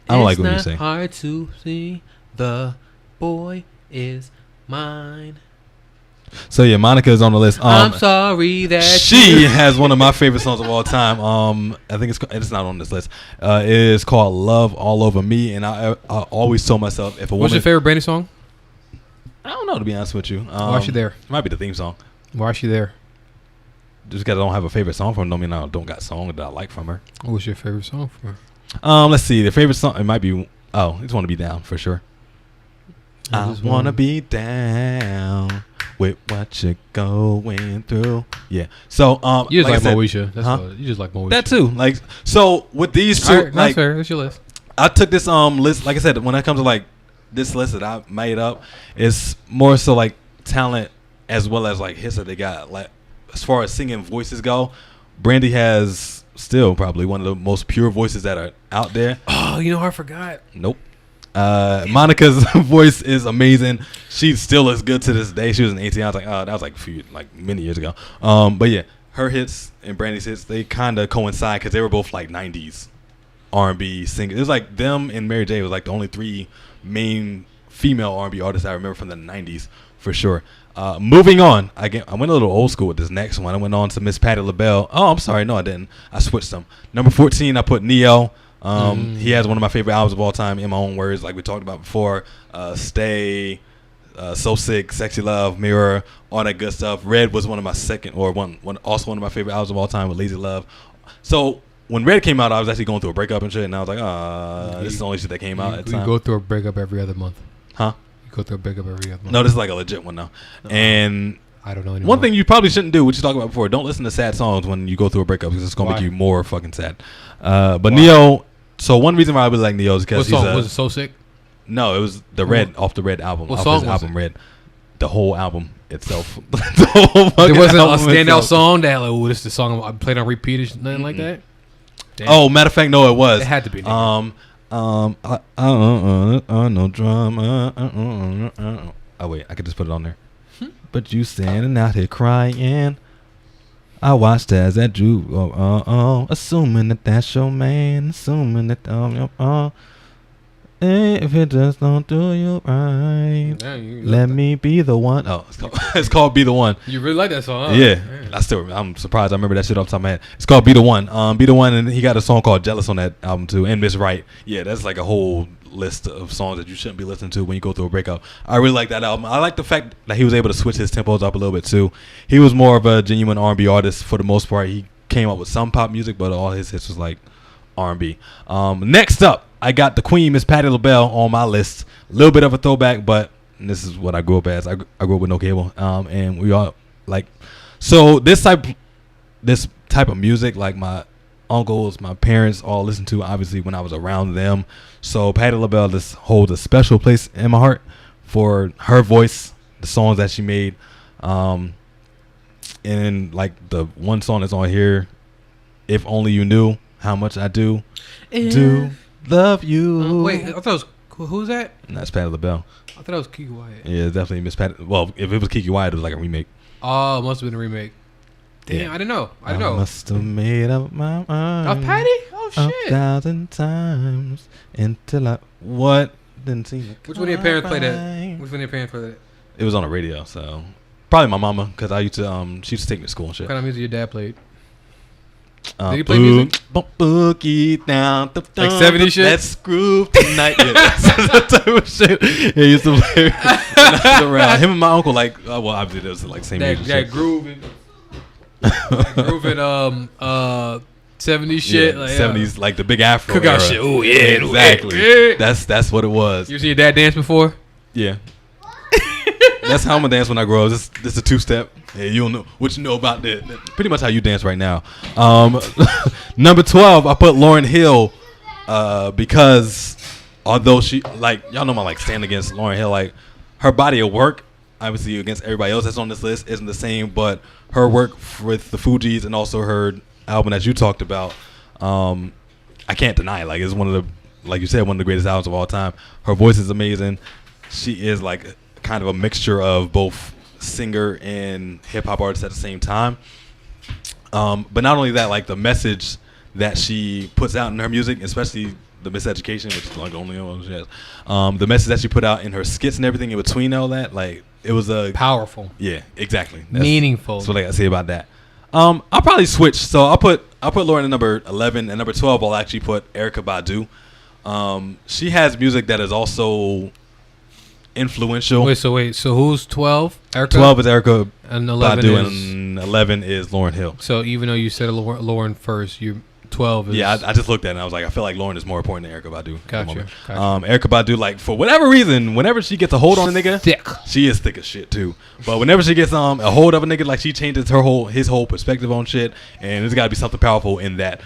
I don't like what you It's say. not hard to see. The boy is mine. So yeah, Monica is on the list. I'm sorry that She has one of my favorite songs of all time. I think it's not on this list. It is called "Love All Over Me," and I always told myself if a woman. What's your favorite Brandy song? I don't know, to be honest with you. Why is she there? It might be the theme song. Why is she there? Just because I don't have a favorite song from her, don't mean I don't got song that I like from her. What's your favorite song from her? Let's see. The favorite song, it might be. Oh, I just want to be down for sure. I wanna be down with what you're going through. Yeah. So You just like like I said, Moesha. That's huh? what, you just like Moesha. That too. Like so with these two, All right, that's like fair. That's your list. I took this list. Like I said, when it comes to like this list that I made up, it's more so like talent as well as like hits that they got. Like as far as singing voices go, Brandy has still probably one of the most pure voices that are out there. Oh, you know, I forgot. Nope. Monica's voice is amazing. She still is good to this day. She was in 18. I was like, oh, that was like many years ago. But yeah, her hits and Brandy's hits, they kind of coincide because they were both like 90s R&B singers. It was like them and Mary J was like the only three main female R&B artists I remember from the 90s for sure. Moving on, I went a little old school with this next one. I went on to Miss Patti LaBelle. Oh, I'm sorry, no, I didn't. I switched them. Number 14, I put Neo. He has one of my favorite albums of all time, in my own words, like we talked about before. Stay, So Sick, Sexy Love, Mirror, all that good stuff. Red was one of my also one of my favorite albums of all time with Lazy Love. So when Red came out, I was actually going through a breakup and shit, and I was like, this is the only shit that came out at the You time. go through a breakup every other month. Huh? You go through a breakup every other month. No, this is like a legit one though. And I don't know anymore. one thing you probably shouldn't do, which you talked about before, don't listen to sad songs when you go through a breakup because it's gonna Why? make you more fucking sad. But Neo. So one reason why I really like Neo is because What song was it? So Sick? No, it was the Red off the Red album. What off song his was album it? Red. The whole album itself. The whole fucking There wasn't a album standout itself. song that like, oh, this is the song I played on repeat or nothing like that. Damn. Oh, matter of fact, no, it was. It had to be. Nigga. No drama. Oh wait, I could just put it on there. But you standing out here crying. I watched as that you assuming that that's your man, assuming that if it just don't do you right, let me be the one. Oh, it's called Be the One. You really like that song? Huh? Yeah, I'm surprised I remember that shit off the top of my head. It's called Be the One. Be the One, and he got a song called Jealous on that album too, and Miss Right. Yeah, that's like a whole list of songs that you shouldn't be listening to when you go through a breakup. I really like that album. I like the fact that he was able to switch his tempos up a little bit too. He was more of a genuine R&B artist for the most part. He came up with some pop music, but all his hits was like R&B. Next up, I got the Queen, Miss Patti LaBelle, on my list. A little bit of a throwback, but this is what I grew up as. I grew up with no cable, and we all like. So this type of music, like my uncles, my parents all listened to, obviously when I was around them. So Patti LaBelle just holds a special place in my heart for her voice, the songs that she made, and like the one song that's on here, If Only You Knew How Much I Do. love you. Wait, I thought it was who's that? And that's Patti LaBelle. I thought it was Kiki Wyatt. Yeah, definitely Miss Patti. Well, if it was Kiki Wyatt, it was like a remake. Oh, it must have been a remake. Damn, Yeah. I didn't know. I I didn't know. must have made up my mind. Of Patty? Oh shit. 1,000 times until I didn't see it. Which one of your parents played that? Which one of your parents played that? It was on the radio, so probably my mama, because I used to she used to take me to school and shit. What kind of music your dad played? Did he play music? Boogie down, Like 70s shit? Let's groove tonight. Yeah, that's that type of shit. He used to play when I was around. Him and my uncle, like, well, obviously they was like same age. and That shit. grooving. Grooving 70s shit. Yeah, Like, 70s, like the big Afro. Cookout era. shit. Oh, yeah. Exactly. Yeah. That's what it was. You see your dad dance before? Yeah. That's how I'm gonna dance when I grow up. This a 2-step. Yeah, you don't know what you know about that. Pretty much how you dance right now. Number 12, I put Lauryn Hill because although she, like, y'all know my like stand against Lauryn Hill, like her body of work, obviously against everybody else that's on this list, isn't the same, but her work with the Fugees and also her album that you talked about, I can't deny it. Like, it's one of the, like you said, one of the greatest albums of all time. Her voice is amazing. She is like kind of a mixture of both singer and hip hop artist at the same time. But not only that, like the message that she puts out in her music, especially the Miseducation, which is like the only one she has. The message that she put out in her skits and everything in between all that, like it was a Powerful. Yeah, exactly. Meaningful. That's what I got to say about that. I'll probably switch. So I'll put Lauryn at number 11, and number 12 I'll actually put Erykah Badu. She has music that is also influential. Wait. So who's 12? Erykah? 12 is Erykah And 11 Badu, is. and 11 is Lauryn Hill. So even though you said Lauren first, you 12 is. Yeah, I just looked at it and I was like, I feel like Lauryn is more important than Erykah Badu. at the Gotcha. moment. Gotcha. Erykah Badu, like for whatever reason, whenever she gets a hold on a nigga, Thick. she is thick as shit too. But whenever she gets a hold of a nigga, like she changes his whole perspective on shit, and there's got to be something powerful in that.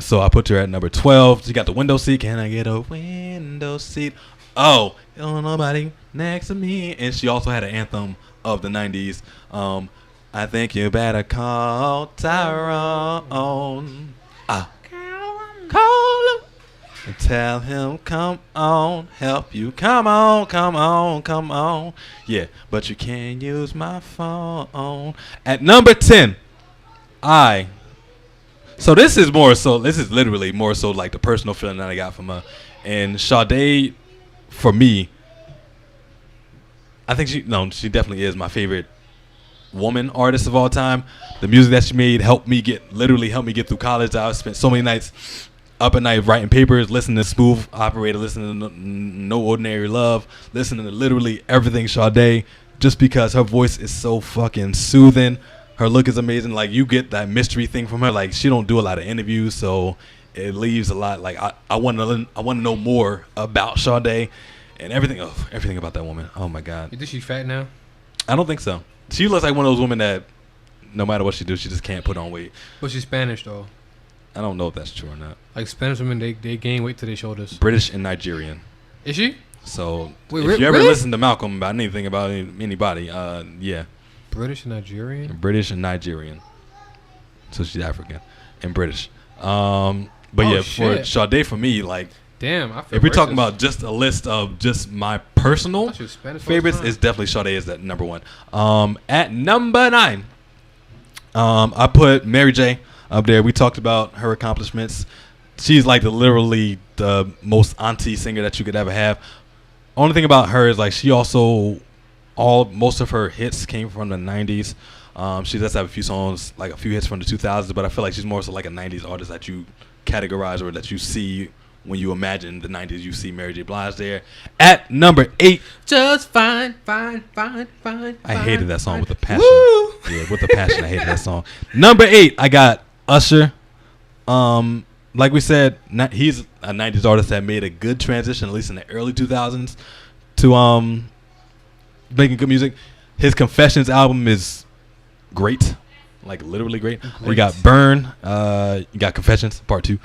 So I put her at number 12. She got the window seat. Can I get a window seat? Oh, don't nobody next to me. And she also had an anthem of the 90s. I think you better call Tyrone. Call him and tell him, come on, help you. Come on. Yeah, but you can't use my phone. At number 10, so this is literally more so like the personal feeling that I got from her. And Sade, for me, I think she definitely is my favorite woman artist of all time. The music that she made helped me get through college. I spent so many nights up at night writing papers, listening to Smooth Operator, listening to No Ordinary Love, listening to literally everything Sade, just because her voice is so fucking soothing. Her look is amazing. Like, you get that mystery thing from her. Like, she don't do a lot of interviews, so it leaves a lot. Like, I want to know more about Sade and everything about that woman. Oh my God. You think she's fat now? I don't think so. She looks like one of those women that no matter what she do, she just can't put on weight. But she's Spanish though. I don't know if that's true or not. Like Spanish women, they gain weight to their shoulders. British and Nigerian. Is she? So Wait, if you ever really? listen to Malcolm about anything about anybody, yeah. British and Nigerian? British and Nigerian. So she's African and British. But yeah, for shit. Sade, for me, like, Damn, I feel if we're talking racist. about just a list of just my I personal thought she was Spanish all the favorites, time. is definitely Sade is that number one. At number 9, I put Mary J up there. We talked about her accomplishments. She's like literally the most auntie singer that you could ever have. Only thing about her is like she also most of her hits came from the 90s. She does have a few songs, like a few hits from the 2000s, but I feel like she's more so like a 90s artist that you categorize or that you see when you imagine the 90s. You see Mary J. Blige there. At number 8, Just fine. I hated that song with a passion. Woo! Yeah, with a passion, I hated that song. Number 8, I got Usher. Like we said, he's a 90s artist that made a good transition, at least in the early 2000s, to making good music. His Confessions album is great, like literally great. You got Burn, you got Confessions Part 2,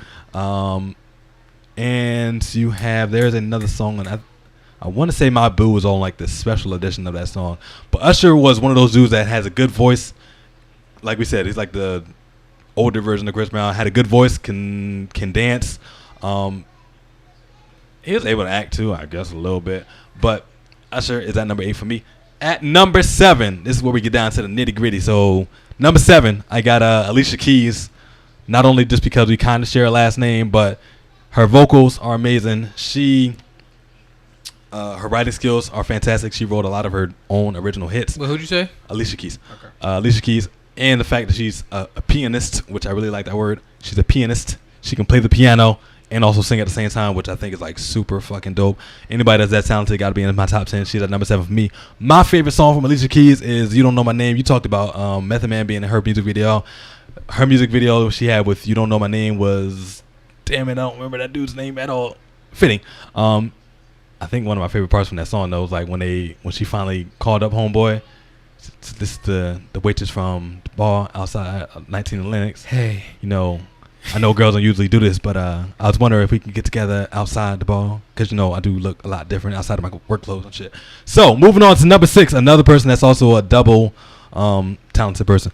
and there's another song, and I want to say My Boo was on like the special edition of that song. But Usher was one of those dudes that has a good voice. Like we said, he's like the older version of Chris Brown. Had a good voice, can dance. He was able to act too, I guess, a little bit. But Usher is at number 8 for me. At number 7, this is where we get down to the nitty gritty. So number 7, I got Alicia Keys. Not only just because we kind of share a last name, but her vocals are amazing. Her writing skills are fantastic. She wrote a lot of her own original hits. Well, who'd you say? Alicia Keys. Okay. Alicia Keys. And the fact that she's a pianist, which I really like that word. She's a pianist. She can play the piano and also sing at the same time, which I think is like super fucking dope. Anybody that's that talented got to be in my top 10. She's at number 7 for me. My favorite song from Alicia Keys is You Don't Know My Name. You talked about Method Man being in her music video. Her music video she had with You Don't Know My Name was, damn it, I don't remember that dude's name at all. Fitting. I think one of my favorite parts from that song though was like when she finally called up Homeboy. This is the waitress from the bar outside 19 Lennox. Hey, you know, I know girls don't usually do this, but I was wondering if we can get together outside the bar because, you know, I do look a lot different outside of my work clothes and shit. So, moving on to number 6, another person that's also a double talented person.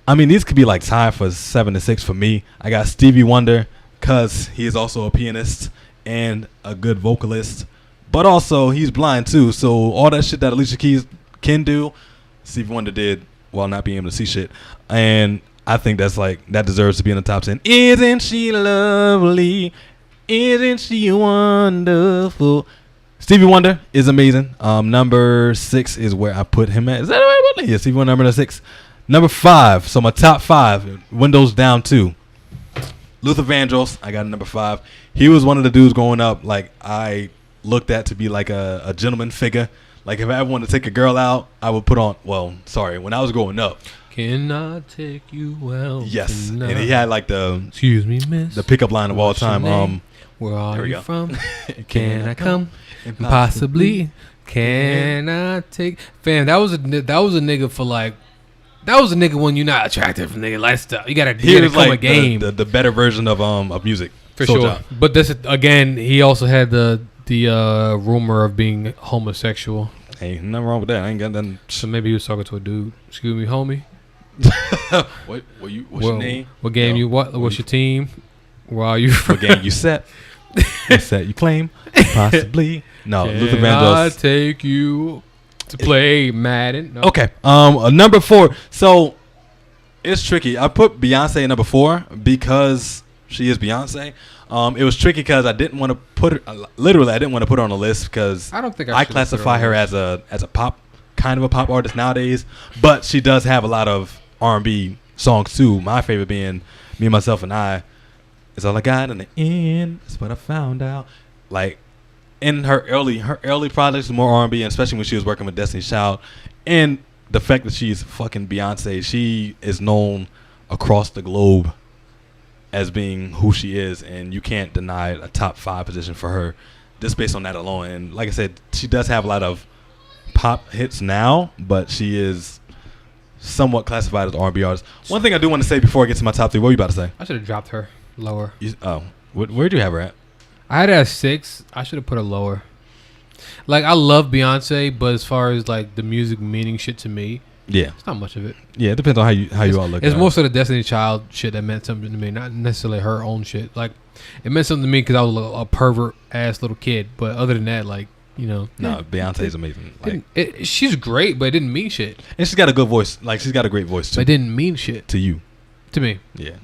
I mean, these could be like tied for 7 and 6 for me. I got Stevie Wonder because he is also a pianist and a good vocalist, but also he's blind too. So, all that shit that Alicia Keys can do, Stevie Wonder did while not being able to see shit. And I think that's like that deserves to be in the top 10. Isn't she lovely? Isn't she wonderful? Stevie Wonder is amazing. Number 6 is where I put him at. Is that right? Yeah, Stevie Wonder number 6. Number 5. So my top 5. Windows down 2. Luther Vandross. I got a number 5. He was one of the dudes growing up. Like I looked at to be like a gentleman figure. Like if I ever wanted to take a girl out, I would put on. Well, sorry, when I was growing up. Can I take you out? Yes, tonight? and he had like the excuse me, miss, the pickup line of all time. Where are you from? Can I come? And possibly can I take? Fam, that was a nigga for like. That was a nigga when you're not attractive, nigga lifestyle. You gotta come like a game. The better version of music for sure. But this again, he also had the rumor of being homosexual. Hey, nothing wrong with that. I ain't got nothing. So maybe he was talking to a dude. Excuse me, homie. What's your name? What game you what? What's your team? Where are you from? What game you set? What set you claim? Possibly. No, Can Luther Vandross. I take you to play Madden? No. Okay. Number 4. So it's tricky. I put Beyonce at number 4 because she is Beyonce. It was tricky because I didn't want to put her. Literally, I didn't want to put her on the list because I don't think I classify her as a pop kind of a pop artist nowadays. But she does have a lot of R&B songs too. My favorite being Me, Myself, and I. It's all I got in the end. That's what I found out. Like in her early projects, more R&B, and especially when she was working with Destiny's Child, and the fact that she's fucking Beyonce, she is known across the globe as being who she is, and you can't deny a top 5 position for her just based on that alone. And like I said, she does have a lot of pop hits now, but she is somewhat classified as an R&B artist. One thing I do want to say before I get to my top 3, what were you about to say? I should have dropped her lower. Where'd you have her at? I had her at 6. I should have put her lower. Like I love Beyonce, but as far as like the music meaning shit to me, yeah, it's not much of it. Yeah, it depends on how you all look. It's more so the Destiny Child shit that meant something to me, not necessarily her own shit. Like it meant something to me because I was a pervert ass little kid. But other than that, like you know, no, Beyonce's amazing. Like she's great, but it didn't mean shit. And she's got a good voice. Like she's got a great voice too. But it didn't mean shit to you, to me. Yeah.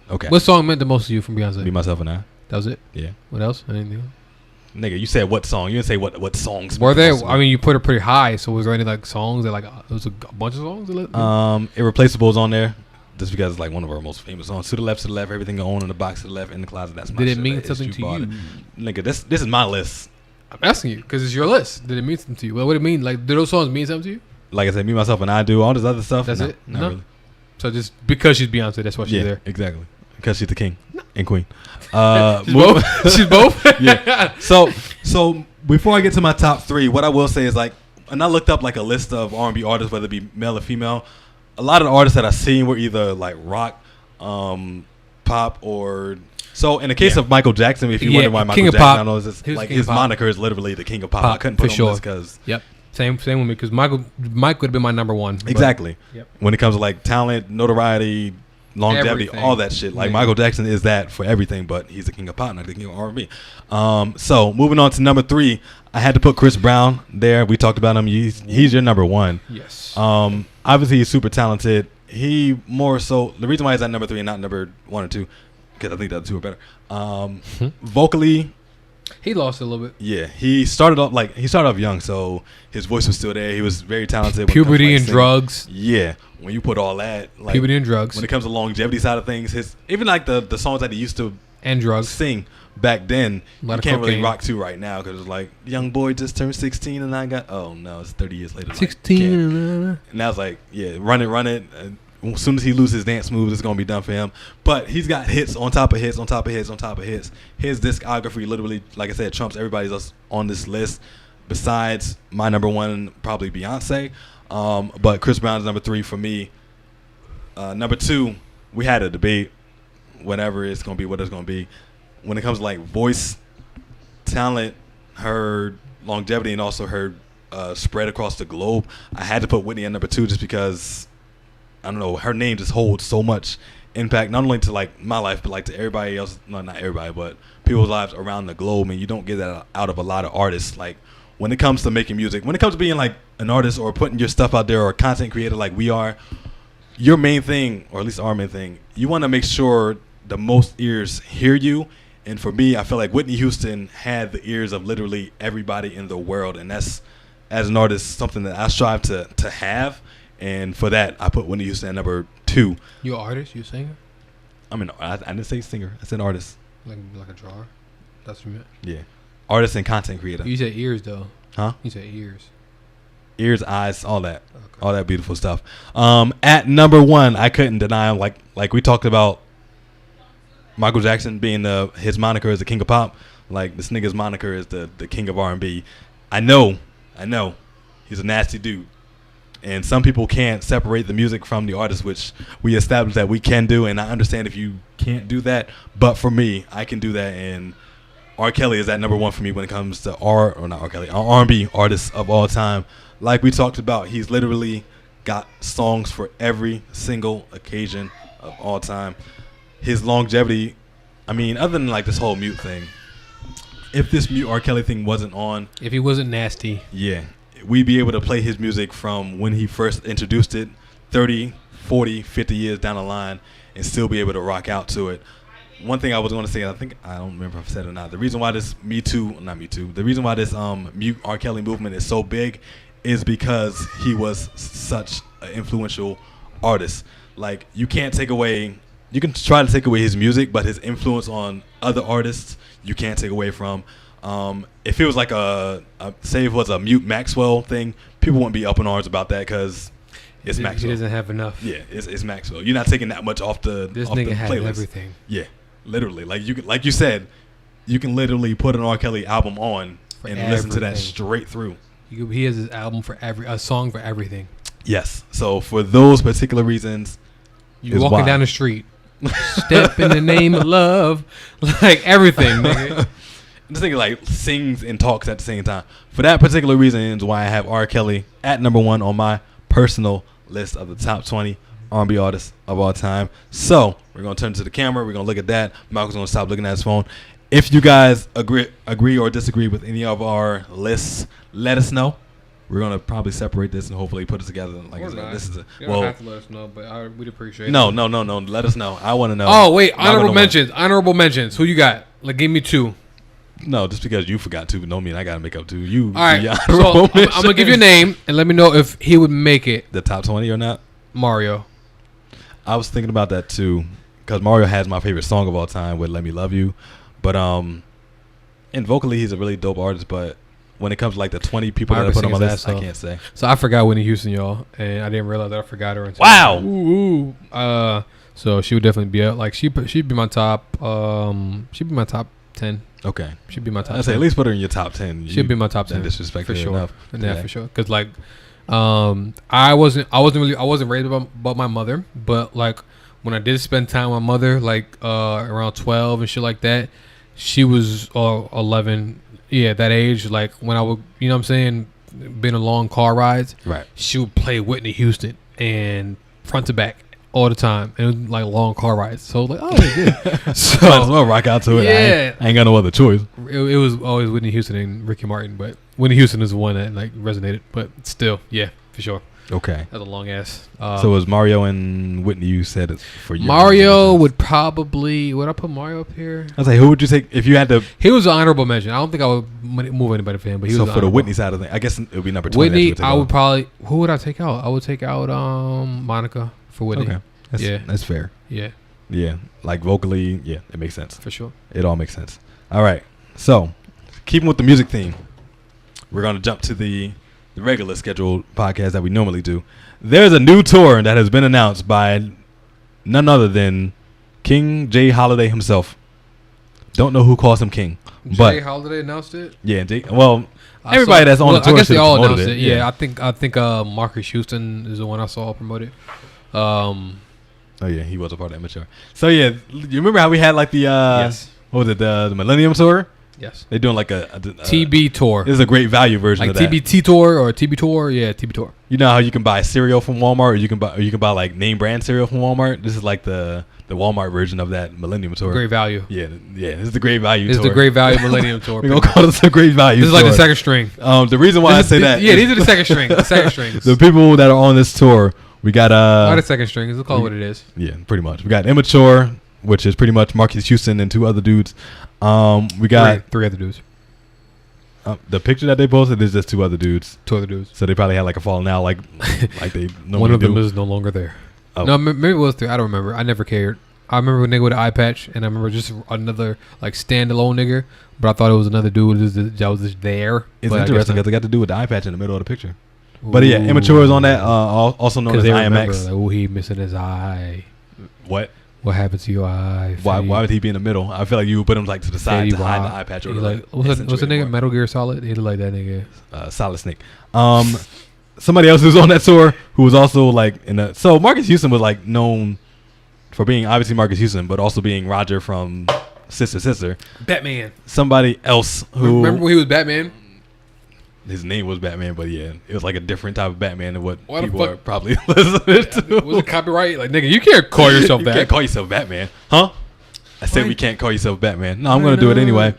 Okay. What song meant the most to you from Beyonce? Me, Myself, and I. That was it? Yeah. What else? Anything else? Nigga, you said what song? You didn't say what songs. Were there? I mean, you put it pretty high. So was there any like songs that like there was a bunch of songs? Irreplaceable's on there, just because it's like one of our most famous songs. To the left, everything you own in the box to the left in the closet. That's my Did shit. it mean something to you? Nigga, this is my list. I'm asking you because it's your list. Did it mean something to you? Well, what did it mean? Like, did those songs mean something to you? Like I said, Me, Myself, and I do all this other stuff. That's it. Not really. So just because she's Beyonce, that's why she's there. Exactly. Because she's the king and queen. She's both. She's both. Yeah. So before I get to my top 3, what I will say is like, and I looked up like a list of R&B artists, whether it be male or female. A lot of the artists that I've seen were either like rock, pop, or so. In the case of Michael Jackson, if you wonder why Michael Jackson, I know is like his moniker is literally the king of pop. I couldn't put him on this because Same with me because Mike would have been my number 1. Exactly. Yep. When it comes to like talent, notoriety, longevity, Everything. all that shit. Like Yeah. Michael Jackson is that for everything, but he's the king of pop, not the king of R&B. So moving on to number 3, I had to put Chris Brown there. We talked about him. He's your number 1. Yes. Obviously he's super talented. He more so the reason why he's at number 3 and not number 1 or 2, because I think the other two are better. Vocally, he lost a little bit. yeah, he started off young, so his voice was still there. He was very talented. When it comes to, Puberty like, and singing. drugs. Yeah, when you put all that, like Puberty and drugs. when it comes to longevity side of things, his even like the songs that he used to And drugs. sing back then, Lot you of can't really cocaine. rock to right now because it's like young boy just turned 16 and I got it's 30 years later. Like, 16. can't. And I was like, yeah, run it. And as soon as he loses his dance moves, it's gonna be done for him. But he's got hits on top of hits on top of hits on top of hits. His discography literally, like I said, trumps everybody else on this list. Besides my number 1, probably Beyonce. But Chris Brown is number 3 for me. Number 2, we had a debate. Whatever it's gonna be, what it's gonna be. When it comes to like voice, talent, her longevity, and also her spread across the globe, I had to put Whitney at number 2 just because I don't know, her name just holds so much impact, not only to like my life, but like to everybody else. No, not everybody, but people's lives around the globe. And you don't get that out of a lot of artists. Like when it comes to making music, when it comes to being like an artist or putting your stuff out there or a content creator like we are, your main thing, or at least our main thing, you want to make sure the most ears hear you. And for me, I feel like Whitney Houston had the ears of literally everybody in the world. And that's, as an artist, something that I strive to have. And for that, I put Whitney Houston at number 2. You an artist? You a singer? I mean, I didn't say singer. I said artist. Like a drawer? That's what you meant? Yeah. Artist and content creator. You said ears, though. Huh? You said ears. Ears, eyes, all that. Okay. All that beautiful stuff. At number 1, I couldn't deny, like we talked about Michael Jackson being his moniker is the king of pop. Like, this nigga's moniker is the king of R&B. I know. He's a nasty dude. And some people can't separate the music from the artist, which we established that we can do. And I understand if you can't do that. But for me, I can do that. And R. Kelly is at number 1 for me when it comes to R&B artists of all time. Like we talked about, he's literally got songs for every single occasion of all time. His longevity, I mean, other than like this whole mute thing, if this mute R. Kelly thing wasn't on, If he wasn't nasty. yeah, we'd be able to play his music from when he first introduced it 30, 40, 50 years down the line and still be able to rock out to it. One thing I was going to say, I don't remember if I said it or not. The reason why this the reason why this mute R. Kelly movement is so big is because he was such an influential artist. Like, you can try to take away his music, but his influence on other artists, you can't take away from. If it was like say if it was a mute Maxwell thing, people wouldn't be up in arms about that because it's Maxwell. He doesn't have enough. Yeah, it's Maxwell. You're not taking that much off the This off nigga the had playlist. everything. Yeah, literally. Like you said, you can literally put an R. Kelly album on and listen to that everything. straight through. He has his album for a song for everything. Yes. So for those particular reasons, You is walking why. down the street, step in the name of love, like everything, nigga. This nigga like sings and talks at the same time. For that particular reason is why I have R. Kelly at number 1 on my personal list of the top 20 R&B artists of all time. So we're gonna turn to the camera. We're gonna look at that. Michael's gonna stop looking at his phone. If you guys agree or disagree with any of our lists, let us know. We're gonna probably separate this and hopefully put it together. Like I said, this is You don't have to let us know, but we'd appreciate it. no. Let us know. I want to know. Oh wait, Not gonna honorable mentions. Who you got? Like, give me 2. No, just because you forgot to, don't mean I gotta make up 2. You. All right, do your so honorable I'm gonna give you a name and let me know if he would make it. the top 20 or not. Mario. I was thinking about that too, because Mario has my favorite song of all time with "Let Me Love You," but and vocally he's a really dope artist. But when it comes to like the 20 people that I put on my list, I can't say. So I forgot Whitney Houston, y'all, and I didn't realize that I forgot her. Until Wow. Ooh. So she would definitely be like she'd be my top. She'd be my top 10. Okay, She'd be my top. I say 10. at least put her in your top 10. She'd be my top 10. Disrespect for sure. enough. Yeah, for sure. Because like, I wasn't raised by my mother, but like when I did spend time with my mother, like around 12 and shit like that, she was 11. Yeah, that age. Like when I would, you know what I'm saying, been a long car rides. Right. She would play Whitney Houston and front to back all the time, and it was like long car rides. So like, oh, yeah. So Might as well rock out to it. Yeah. I ain't got no other choice. it was always Whitney Houston and Ricky Martin, but Whitney Houston is the one that like resonated. But still, yeah, for sure. Okay. That's a long ass. So it was Mario and Whitney. You said it for you. Mario would probably. Would I put Mario up here? I was like, who would you take if you had to? He was an honorable mention. I don't think I would move anybody for him, but he So was for the honorable. Whitney side of things, I guess it would be number 20. Whitney, that you I would take probably. Who would I take out? I would take out Monica for off. Whitney. Okay. That's fair. Yeah, Yeah. Like vocally, yeah, it makes sense. for sure. It all makes sense. All right. So, keeping with the music theme, we're going to jump to the regular scheduled podcast that we normally do. There's a new tour that has been announced by none other than King J. Holiday himself. Don't know who calls him King. Jay Holiday announced it. Yeah, everybody that's on the tour I guess they should've all promoted announced it. Yeah, I think Marcus Houston is the one I saw promoted. Oh yeah, he was a part of Immature. So yeah, you remember how we had like the Yes. what was it, the Millennium Tour? Yes. They're doing like a TB tour. This is a great value version Like of that. TBT tour or TB tour. Yeah, TB tour. You know how you can buy cereal from Walmart, or you can buy like name brand cereal from Walmart. This is like the Walmart version of that Millennium Tour. Great value. Yeah. This is the great value. This is tour. the great value Millennium tour. We're gonna call this a great value. This is like tour. the second string. The reason why I say that, Yeah, these are the second string. The second strings. the people that are on this tour, we got Not the second strings. We'll call it what it is. yeah, pretty much. We got Immature, which is pretty much Marcus Houston and two other dudes. We got three other dudes. the picture that they posted is just two other dudes. Two other dudes. So they probably had like a falling out, like they normally One of them do. is no longer there. Oh. No, maybe it was three. I don't remember. I never cared. I remember a nigga with an eye patch, and I remember just another like standalone nigga. But I thought it was another dude that was just there. It's But I guess interesting not. because they got to do with the eye patch in the middle of the picture. But yeah, Immature is on that. Also known as they remember, IMX. like, oh, he missing his eye. What? What happened to your eye? Why would he be in the middle? I feel like you would put him like to the side to hide the eye patch. Or He like what's the nigga? Metal Gear Solid. He looked like that nigga. Solid Snake. Somebody else who's on that tour who was also like in the. So Marcus Houston was like known for being obviously Marcus Houston, but also being Roger from Sister. Batman. Somebody else who Remember when he was Batman? his name was Batman, but yeah, it was like a different type of Batman than what Why the people fuck- are probably listening to. Was it copyright? Like nigga, you can't call yourself You that. can't call yourself Batman, huh? I said Why? we can't call yourself Batman. No, I'm gonna do it anyway.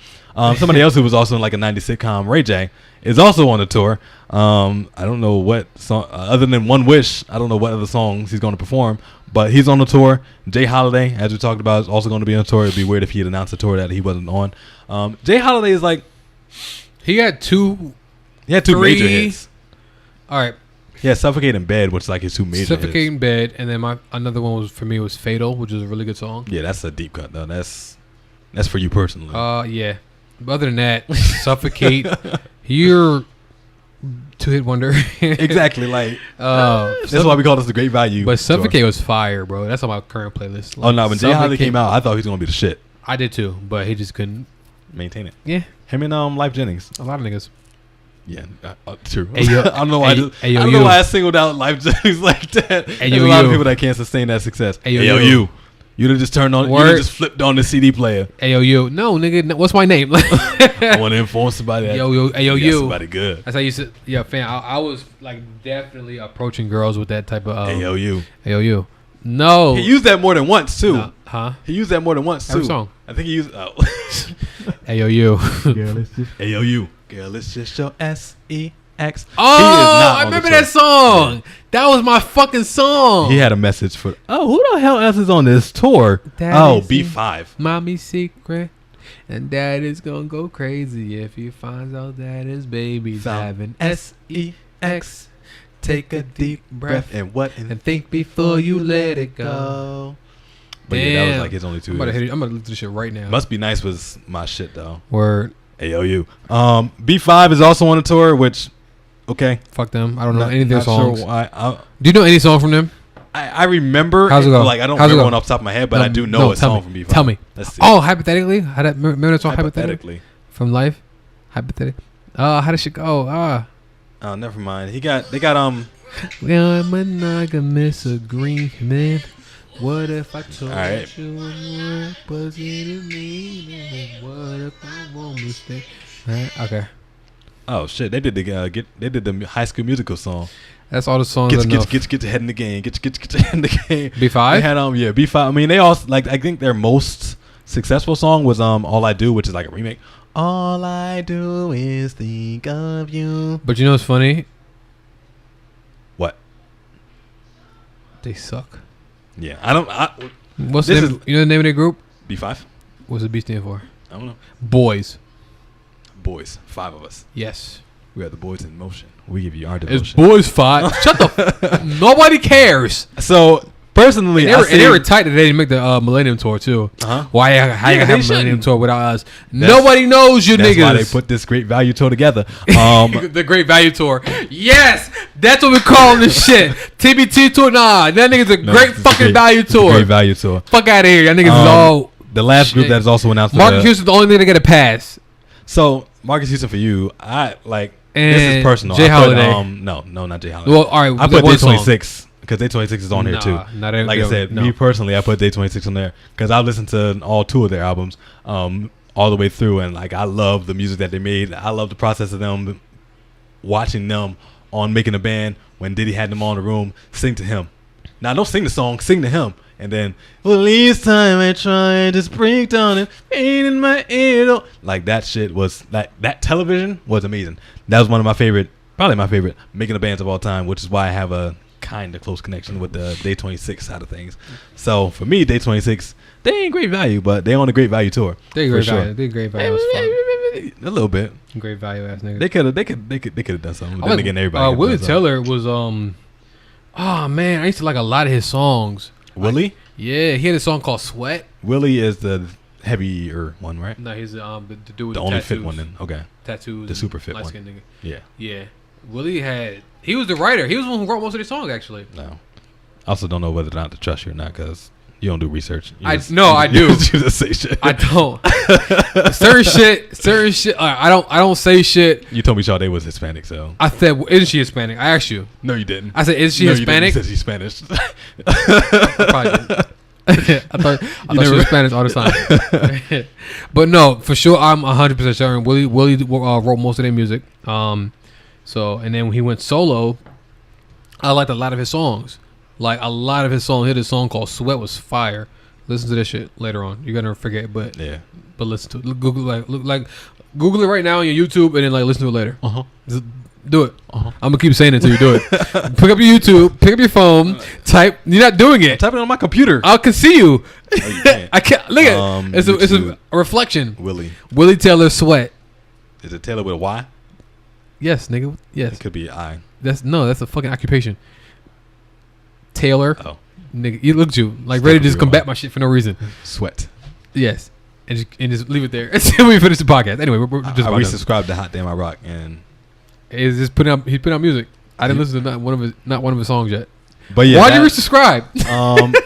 Somebody else who was also in like a 90s sitcom, Ray J, is also on the tour. I don't know what song other than One Wish. I don't know what other songs he's going to perform, but he's on the tour. Jay Holiday, as we talked about, is also going to be on the tour. It'd be weird if he had announced a tour that he wasn't on. Jay Holiday is like He had two. he had two Three. major hits. All right. Yeah, Suffocate in Bed, which is like his two major Suffocating hits. Bed, and then another one was for me was Fatal, which is a really good song. Yeah, that's a deep cut though. That's for you personally. Yeah. But other than that, Suffocate. You're two-hit wonder. Exactly, like That's that's why we call this the great value. But tour. Suffocate was fire, bro. That's on my current playlist. Oh no, when Jay Holiday Suffocate- came out, I thought he was gonna be the shit. I did too, but he just couldn't. Maintain it. Yeah, Him and Life Jennings. a lot of niggas. Yeah, true. Hey, yo- I don't know why. hey, hey, yo, I don't know you. why I singled out Life Jennings like that. Hey, There's yo, a lot of you. people that can't sustain that success. Hey, yo, Hey, yo, you. you. You'd have just turned on. You'd Word. have just flipped on the CD player. Ayo, no, nigga, what's my name? I want to inform somebody. That Yo, ayo, you got you. Somebody good. That's how you said. Yeah, fam. I was like definitely approaching girls with that type of. Hey, yo, you. Ayo, you. No. He used that more than once too. No, huh? He used that more than once Every too. song. I think he used. Oh. Ayo, you. Hey, yo, you. Girl, it's just your SEX. Oh, I remember that song. That was my fucking song. He had a message for. Oh, who the hell else is on this tour? That is B5. Mommy's secret. And dad is gonna go crazy if he finds out that his baby's having SEX. Take a deep breath and what and think before you let it go. But yeah, that was Damn. like his only two. I'm about to hits. hit it. I'm gonna look at this shit right now. Must Be Nice was my shit though. Word. AOU. B5 is also on the tour, which okay. Fuck them. I don't know Not- any of their not songs. Sure why. Do you know any song from them? I remember. How's it go? Like I don't How's it remember go? one off the top of my head, but No, I do know no, a tell song me. from B5. Tell me. Let's see. Oh, hypothetically. How that remember that song hypothetically? Hypothetically. From Life? Hypothetically. How does she go? Oh, never mind. They got We are monogamous agreement. What if I told All right. you what was it to me? What if I won't mistake? Right? Okay. Oh shit! They did the High School Musical song. That's all the songs. Get your head in the game. Get your head in the game. B5? They had B5. I mean, they also like. I think their most successful song was All I Do, which is like a remake. All I do is think of you. But you know what's funny? What? They suck. Yeah, I don't. What's the name? You know the name of their group? B5. What's the B stand for? I don't know. Boys. Boys. 5 of us. Yes. We are the boys in motion. We give you our It's devotion. Boys 5. Shut the. Nobody cares. So personally, they were tight that they didn't make the Millennium Tour too. Uh-huh. Why? How you have a Millennium Tour without us? Nobody knows you that's niggas. Why they put this Great Value Tour together. The Great Value Tour. Yes, that's what we call this shit. TBT Tour. Nah, that nigga's a great fucking value tour. Great Value Tour. Fuck out of here. Y'all niggas is all. The last group that is also announced. Marcus Houston's the only thing to get a pass. So Marcus Houston for you, I like. And this is personal. Jay Holiday. No, not Jay Holiday. Well, all right. I put Day 26 because Day 26 is on here too. Like I said, me personally, I put Day 26 on there because I listened to all 2 of their albums all the way through, and like I love the music that they made. I love the process of them watching them on Making a Band when Diddy had them all in the room sing to him. Now don't sing the song, sing to him. And then, well, each time I try to break down and pain in my ear. Like that shit was that television was amazing. That was one of my favorite, probably my favorite Making the Bands of all time, which is why I have a kind of close connection with the Day 26 side of things. So for me, Day 26, they ain't Great Value, but they on a Great Value tour. They great value. They great value. A little bit. Great value ass niggas. They could have done something. Then again, everybody. Willie Taylor was oh man, I used to like a lot of his songs. Willie? Yeah, he had a song called Sweat. Willie is the heavier one, right? No, he's the dude with the only fit one then. Okay. Tattoos. The super fit one. Nigga. Yeah. Yeah. Willie he was the writer. He was the one who wrote most of the songs actually. No. I also don't know whether or not to trust you or not because you don't do research. I do. You just say shit. I don't. certain shit. I don't say shit. You told me Sade was Hispanic, so I said, isn't she Hispanic? I asked you. No, you didn't. I said, is she Hispanic? You said she's Spanish. I probably didn't. I thought she was Spanish all the time. But no, for sure, I'm 100% sure. And Willie wrote most of their music. So and then when he went solo, I liked a lot of his songs. Like a lot of his songs. He had a song called "Sweat" was fire. Listen to this shit later on. You're gonna forget, but yeah. But listen to it. Google it right now on your YouTube, and then listen to it later. Just do it. I'm gonna keep saying it until you do it. Pick up your YouTube, pick up your phone, type. You're not doing it. I'm typing on my computer. I can see you. Oh, you I can't look at it. It's a reflection. Willie Taylor Sweat. Is it Taylor with a Y? Yes, nigga. Yes. It could be I. That's a fucking occupation. Taylor. Oh. Nigga, you looked you like ready to just combat my shit for no reason. Sweat. Yes. And just leave it there until we finish the podcast. Anyway, we're just I resubscribed to Hot Damn I Rock and he's just he put out music. I didn't listen to not one of his songs yet. But yeah, why'd you resubscribe?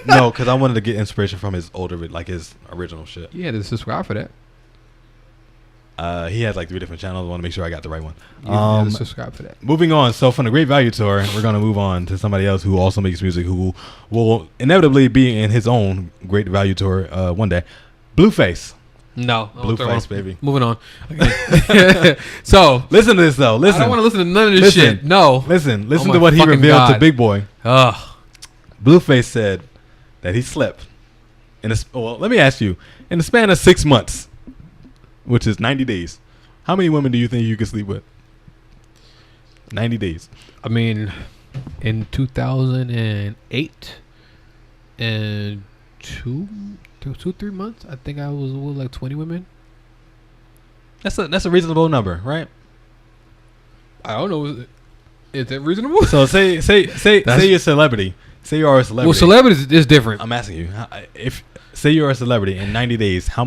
No, because I wanted to get inspiration from his older, like his original shit. Yeah, to subscribe for that. He has like 3 different channels. I want to make sure I got the right one. Yeah, subscribe for that. Moving on. So from the Great Value Tour, we're gonna move on to somebody else who also makes music, who will inevitably be in his own Great Value Tour one day. Blueface. No, Blueface, baby. Moving on. Okay. So listen to this though. Listen. I don't want to listen to none of this shit. No. Listen to what he revealed to Big Boy. Ugh. Blueface said that he slept let me ask you, in the span of 6 months, which is 90 days, how many women do you think you could sleep with? 90 days. I mean, in 2008 and 3 months, I think I was with like 20 women. That's a reasonable number, right? I don't know. Is that reasonable? So say you're a celebrity. Say you are a celebrity. Well, celebrities is different. I'm asking you, if say you're a celebrity in 90 days, how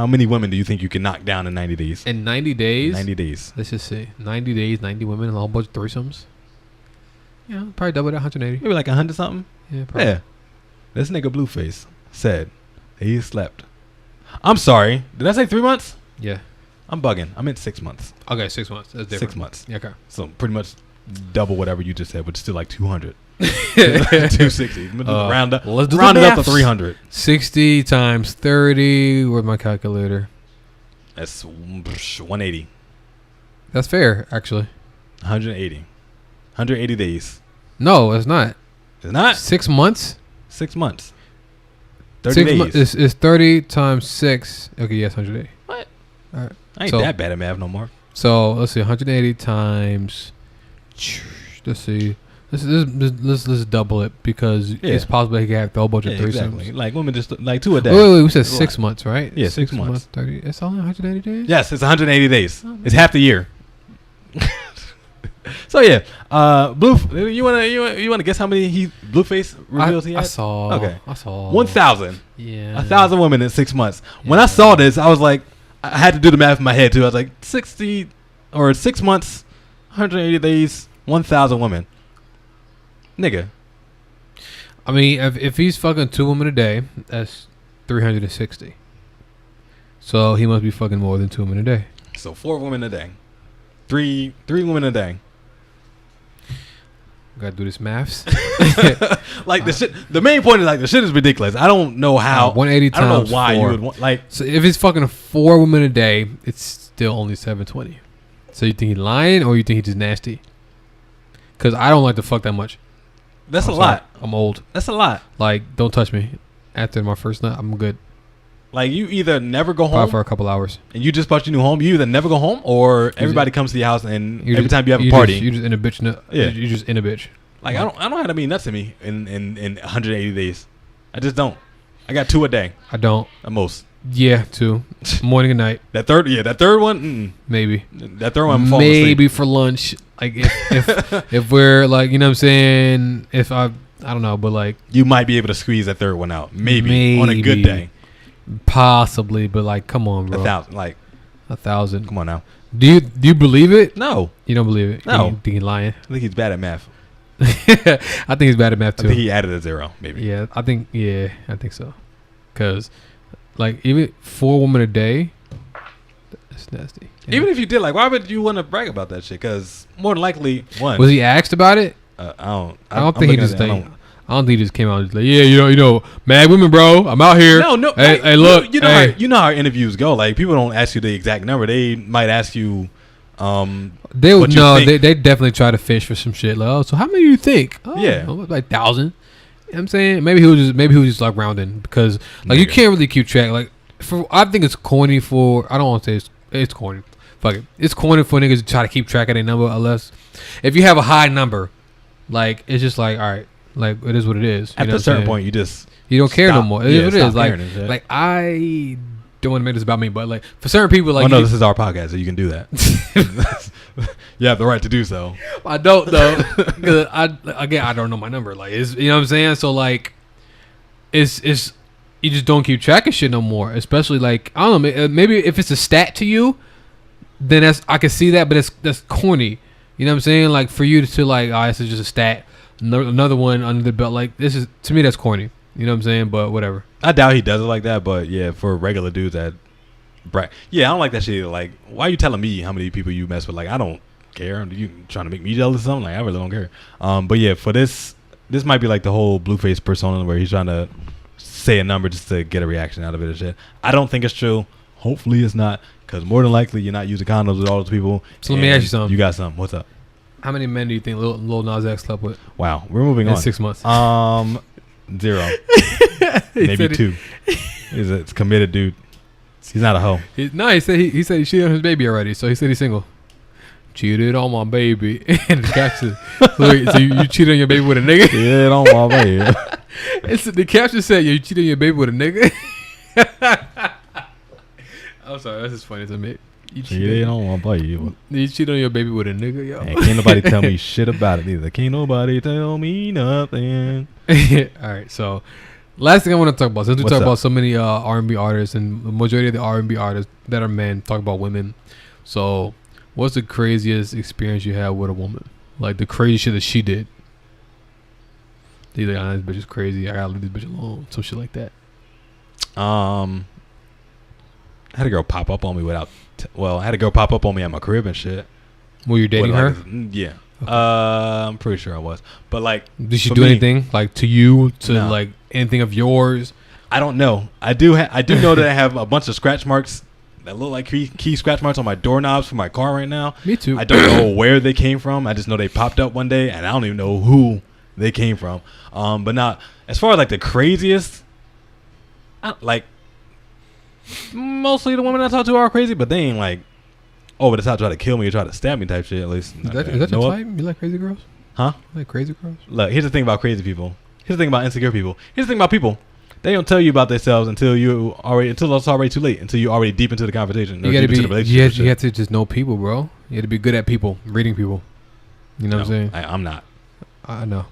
many women do you think you can knock down in 90 days? In 90 days? 90 days. Let's just say 90 days, 90 women, and a whole bunch of threesomes. Yeah, probably double that, 180. Maybe like 100 something. Yeah, probably. Yeah. This nigga Blueface said he slept. I'm sorry. Did I say 3 months? Yeah. I'm bugging. I meant 6 months. Okay, 6 months. That's different. 6 months. Yeah, okay. So pretty much double whatever you just said, which is still like 200. 260. Round up. Let's do round it up to 300. 60 times 30. Where's my calculator? That's 180. That's fair, actually. 180. 180 days. No, it's not. It's not 6 months. 6 months. 30 days. It's 30 times 6. Okay, yes, 180. What? All right. I ain't So- that bad at math no more. So let's see, 180 times. Let's see. Let's double it because it's possible he could have a whole bunch of threesomes. Exactly. Like women just like 2 a day. Wait, we said 6 months, right? Yeah, 6 months. 30. It's only 180 days. Yes, it's 180 days. It's half the year. So yeah, Blue. You wanna guess how many Blueface reveals he had? I saw. Okay. I saw 1,000. Yeah. 1,000 women in 6 months. When I saw this, I was like, I had to do the math in my head too. I was like, 60 or 6 months, 180 days, 1,000 women. Nigga. I mean, if he's fucking 2 women a day, that's 360. So he must be fucking more than 2 women a day. So 4 women a day, three women a day. Gotta do this maths. Like the shit. The main point is like the shit is ridiculous. I don't know how. 180 I don't know times why 4. you would want like. So if it's fucking 4 women a day, it's still only 720. So you think he's lying or you think he's just nasty? Because I don't like to fuck that much. That's I'm a sorry. lot. I'm old. That's a lot. Like, don't touch me. After my first nut, I'm good. Like you either never go Probably home for a couple hours. and you just bought your new home. You either never go home or everybody comes to your house and every time you have a party, you just in a bitch. Yeah. You just in a bitch. like I don't have to be nuts to me in 180 days. I just don't. I got 2 a day I don't. at most. Yeah, 2. Morning and night. That third one, Maybe. that third one, I'm falling asleep. Maybe for lunch. Like if we're like, you know what I'm saying? If I don't know, but like You might be able to squeeze that third one out. Maybe on a good day. possibly, but like, come on, bro. 1,000. Like, 1,000. come on now. Do you believe it? No, You don't believe it? No. You think he's lying? I think he's bad at math. I think he's bad at math I too. think he added a 0, maybe. Yeah, I think so. Cause like even 4 women a day, that's nasty. Yeah. Even if you did, like, why would you want to brag about that shit? Because more than likely, one. Was he asked about it? I don't think he just like. like. I don't think he just came out and just like, yeah, you know, mad women, bro. I'm out here. No. Hey, like, look. You know, hey. you know how interviews go. Like, people don't ask you the exact number. They might ask you. They what you think. they definitely try to fish for some shit. Like, oh, so how many do you think? Oh, Yeah. like 1,000. You know what I'm saying? Maybe he was just like rounding because like you Nigga. can't really keep track. Like I think it's corny for I don't want to say it's corny. Fuck it. It's corny for niggas to try to keep track of their number unless if you have a high number, like it's just like all right, like it is what it is. At know a what I'm certain saying? point, you just You don't care no stop. more. It Yeah, is what it stop is. Like, caring and shit. like I don't want to make this about me, but like for certain people, like oh no, this is our podcast, so you can do that. You have the right to do so. I don't though, because I don't know my number. Like, it's, you know what I'm saying. So like, it's you just don't keep track of shit no more. Especially like I don't know, maybe if it's a stat to you, then I can see that, but that's corny. You know what I'm saying? Like for you to like, oh, this is just a stat. Another one under the belt. Like this is to me that's corny. You know what I'm saying? But whatever. I doubt he does it like that, but yeah, for regular dudes that yeah, I don't like that shit either. Like, why are you telling me how many people you mess with? Like, I don't care. You trying to make me jealous or something? Like, I really don't care. But yeah, for this might be like the whole Blueface persona where he's trying to say a number just to get a reaction out of it and shit. I don't think it's true. Hopefully it's not, because more than likely you're not using condoms with all those people. So let me ask you something. You got something. What's up? How many men do you think Lil Nas X slept with Wow, we're moving in on. 6 months? 0. Maybe 2. He's a committed dude. He's not a hoe. He said he cheated on his baby already, so he said he's single. Cheated on my baby, and the caption. So you cheated on your baby with a nigga? Yeah, don't my baby. The caption said, "You cheated on your baby with a nigga." I'm sorry, that's just funny to me. You cheated on my baby. You cheated on your baby with a nigga, yo. And can't nobody tell me shit about it either. Can't nobody tell me nothing. All right, so last thing I want to talk about, since we What's talk up? about so many R&B artists, and the majority of the R&B artists that are men talk about women. So, what's the craziest experience you had with a woman? Like the crazy shit that she did. These like, oh, this bitch is crazy. I gotta leave this bitch alone. Some shit like that. I had a girl pop up on me I had a girl pop up on me at my crib and shit. Were you dating her? Yeah. I'm pretty sure I was. But like, Did she for do me, anything like to you, to No. like anything of yours? I don't know. I do know that I have a bunch of scratch marks that look like key scratch marks on my doorknobs for my car right now. Me too. I don't know where they came from. I just know they popped up one day, and I don't even know who they came from. But not as far as like the craziest. Like mostly the women I talk to are crazy, but they ain't like over the top try to kill me or try to stab me type shit. At least Is that your type? You like crazy girls? Huh? You like crazy girls? Look, here's the thing about crazy people. Here's the thing about insecure people. Here's the thing about people. They don't tell you about themselves until it's already too late. Until you're already deep into the conversation. You have to just know people, bro. You have to be good at people, reading people. You know what I'm saying? I'm not. I know.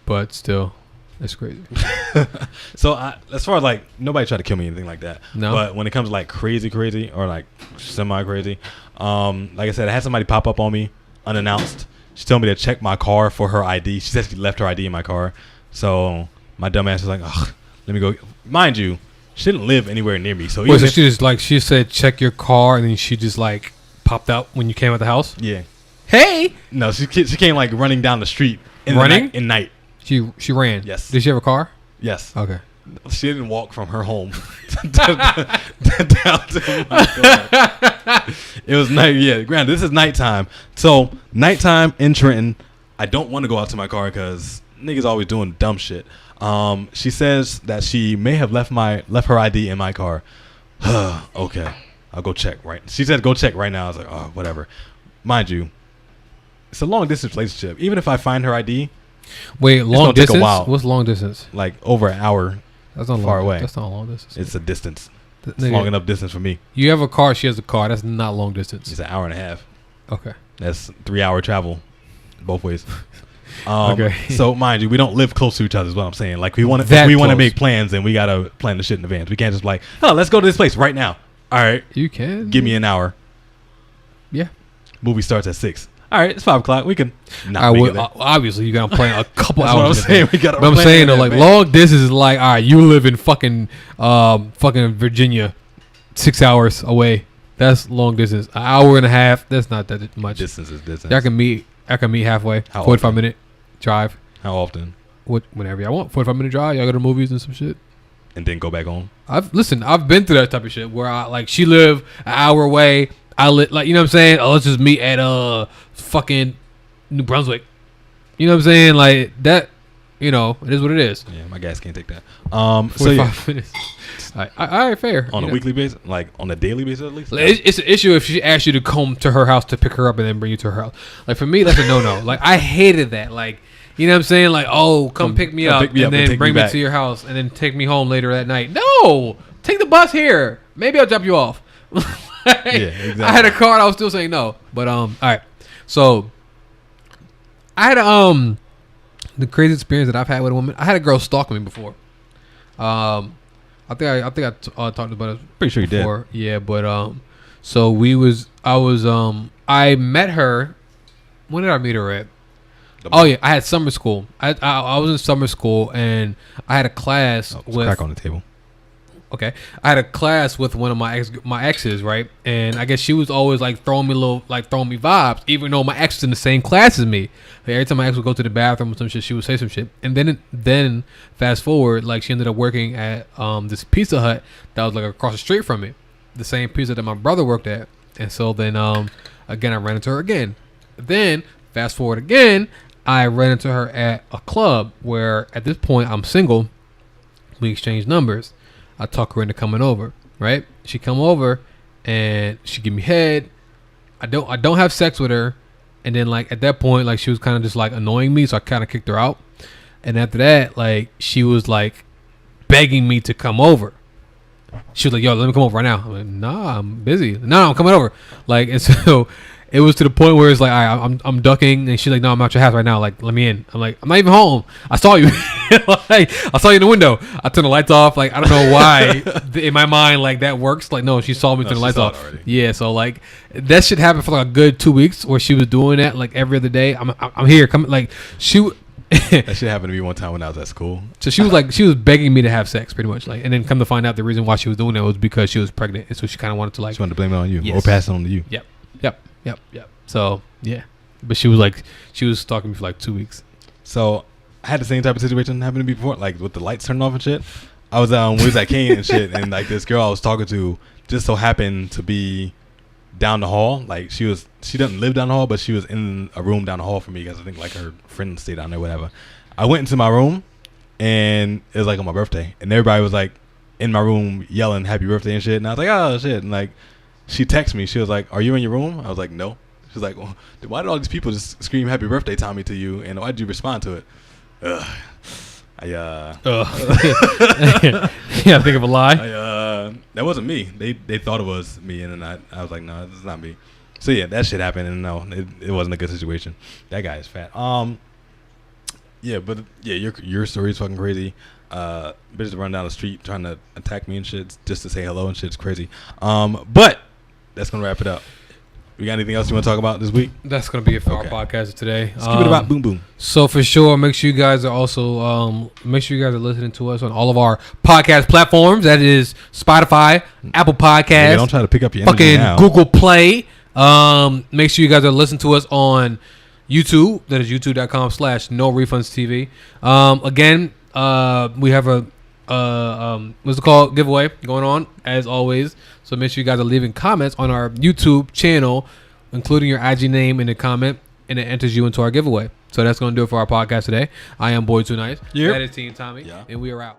But still, it's crazy. So as far as like nobody tried to kill me or anything like that. No. But when it comes to like crazy or like semi crazy, like I said, I had somebody pop up on me unannounced. She told me to check my car for her ID. She said she left her ID in my car. So my dumb ass was like, "Ugh, let me go." Mind you, she didn't live anywhere near me. So, so she said check your car, and then she just like popped out when you came out the house. Yeah. Hey. No, she came like running down the street in night. She ran. Yes. Did she have a car? Yes. Okay. She didn't walk from her home down to my car. It was night. Yeah, granted, this is nighttime. So nighttime in Trenton, I don't want to go out to my car because niggas always doing dumb shit. She says that she may have left her ID in my car. Okay, I'll go check. Right? She said go check right now. I was like, oh, whatever. Mind you, it's a long distance relationship. Even if I find her ID, wait, long distance? Take a while. What's long distance? Like over an hour. That's not far long, away. That's not long distance. It's a distance. It's Nigga, long enough distance for me. You have a car. She has a car. That's not long distance. It's an hour and a half. Okay. That's 3-hour travel, both ways. Okay. So mind you, we don't live close to each other. Is what I'm saying. Like we want to make plans, and we gotta plan the shit in advance. We can't just be like, oh, let's go to this place right now. All right. You can. Give me an hour. Yeah. Movie starts at 6. All right, it's 5 o'clock. We can. Obviously, you gotta plan a couple That's hours. What I'm saying. We gotta. But I'm saying though, like long distance is like, all right, you live in fucking Virginia, 6 hours away. That's long distance. An hour and a half. That's not that much. Distance is distance. I can meet halfway. How 45-minute drive. How often? Whenever y'all want. 45-minute drive. Y'all go to movies and some shit. And then go back home. I've been through that type of shit where she live an hour away. I live like, you know what I'm saying? Oh, let's just meet at fucking New Brunswick. You know what I'm saying? Like that. You know, it is what it is. Yeah, my gas can't take that. 45 minutes. All right, fair. On a weekly basis, like on a daily basis at least. It's an issue if she asks you to come to her house to pick her up and then bring you to her house. Like for me, that's a no. Like I hated that. Like, you know what I'm saying? Like, oh, come pick me up and then bring me to your house and then take me home later that night. No, take the bus here. Maybe I'll drop you off. Yeah, exactly. I had a car and I was still saying no. But all right. So I had the crazy experience that I've had with a woman. I had a girl stalking me before. I think I talked about it. Pretty sure you before. Did. Yeah, but so I met her. When did I meet her at? Oh yeah, I had summer school. I was in summer school and I had a class with crack on the table. Okay, I had a class with one of my exes, right? And I guess she was always like throwing me vibes, even though my ex was in the same class as me. Like, every time my ex would go to the bathroom or some shit, she would say some shit. And then fast forward, like she ended up working at this Pizza Hut that was like across the street from me, the same pizza that my brother worked at. And so then again, I ran into her again. Then fast forward again, I ran into her at a club where at this point I'm single. We exchanged numbers. I talk her into coming over, right? She come over and she give me head. I don't have sex with her. And then like at that point, like she was kind of just like annoying me. So I kind of kicked her out. And after that, like she was like begging me to come over. She was like, yo, let me come over right now. I'm like, nah, I'm busy. No, I'm coming over. Like, and so it was to the point where it's like, all right, I'm ducking. And she's like, no, I'm at your house right now. Like, let me in. I'm like, I'm not even home. I saw you. Like, I saw you in the window. I turned the lights off. Like, I don't know why in my mind, like that works. Like, no, she saw me turn the lights off. Yeah. So like that shit happened for like a good 2 weeks where she was doing that like every other day. I'm here. Come like that shit happened to me one time when I was at school. So she was begging me to have sex pretty much. Like, and then come to find out the reason why she was doing that was because she was pregnant. And so she kind of wanted to like. She wanted to blame it on you or pass it on to you. Yep. So yeah, but she was stalking me for like 2 weeks. So I had the same type of situation happen to me before, like with the lights turning off and shit. I was we was at Kane and shit, and like this girl I was talking to just so happened to be down the hall. Like she doesn't live down the hall, but she was in a room down the hall from me because I think like her friend stayed down there, whatever. I went into my room and it was like on my birthday, and everybody was like in my room yelling happy birthday and shit, and I was like, oh shit, and like she texted me, she was like, are you in your room? I was like, no. She was like, well, why did all these people just scream happy birthday Tommy to you, and why did you respond to it? Yeah, think of a lie. That wasn't me. They thought it was me, and then I was like, no, this is not me. So yeah, that shit happened, and no, it wasn't a good situation. That guy is fat. Yeah, but yeah, your story is fucking crazy. Bitches run down the street trying to attack me and shit just to say hello and shit's crazy. But that's gonna wrap it up. We got anything else you want to talk about this week? That's gonna be it for our podcast today. Let's keep it about boom boom. So for sure, make sure you guys are also listening to us on all of our podcast platforms. That is Spotify, Apple Podcasts. Don't try to pick up your energy fucking now. Google Play. Make sure you guys are listening to us on YouTube. That is youtube.com/NoRefundsTV. Again, we have a what's it called, giveaway going on as always. So make sure you guys are leaving comments on our YouTube channel, including your IG name in the comment, and it enters you into our giveaway. So that's going to do it for our podcast today. I am Boy Too Nice. Yep. That is Team Tommy, and we are out.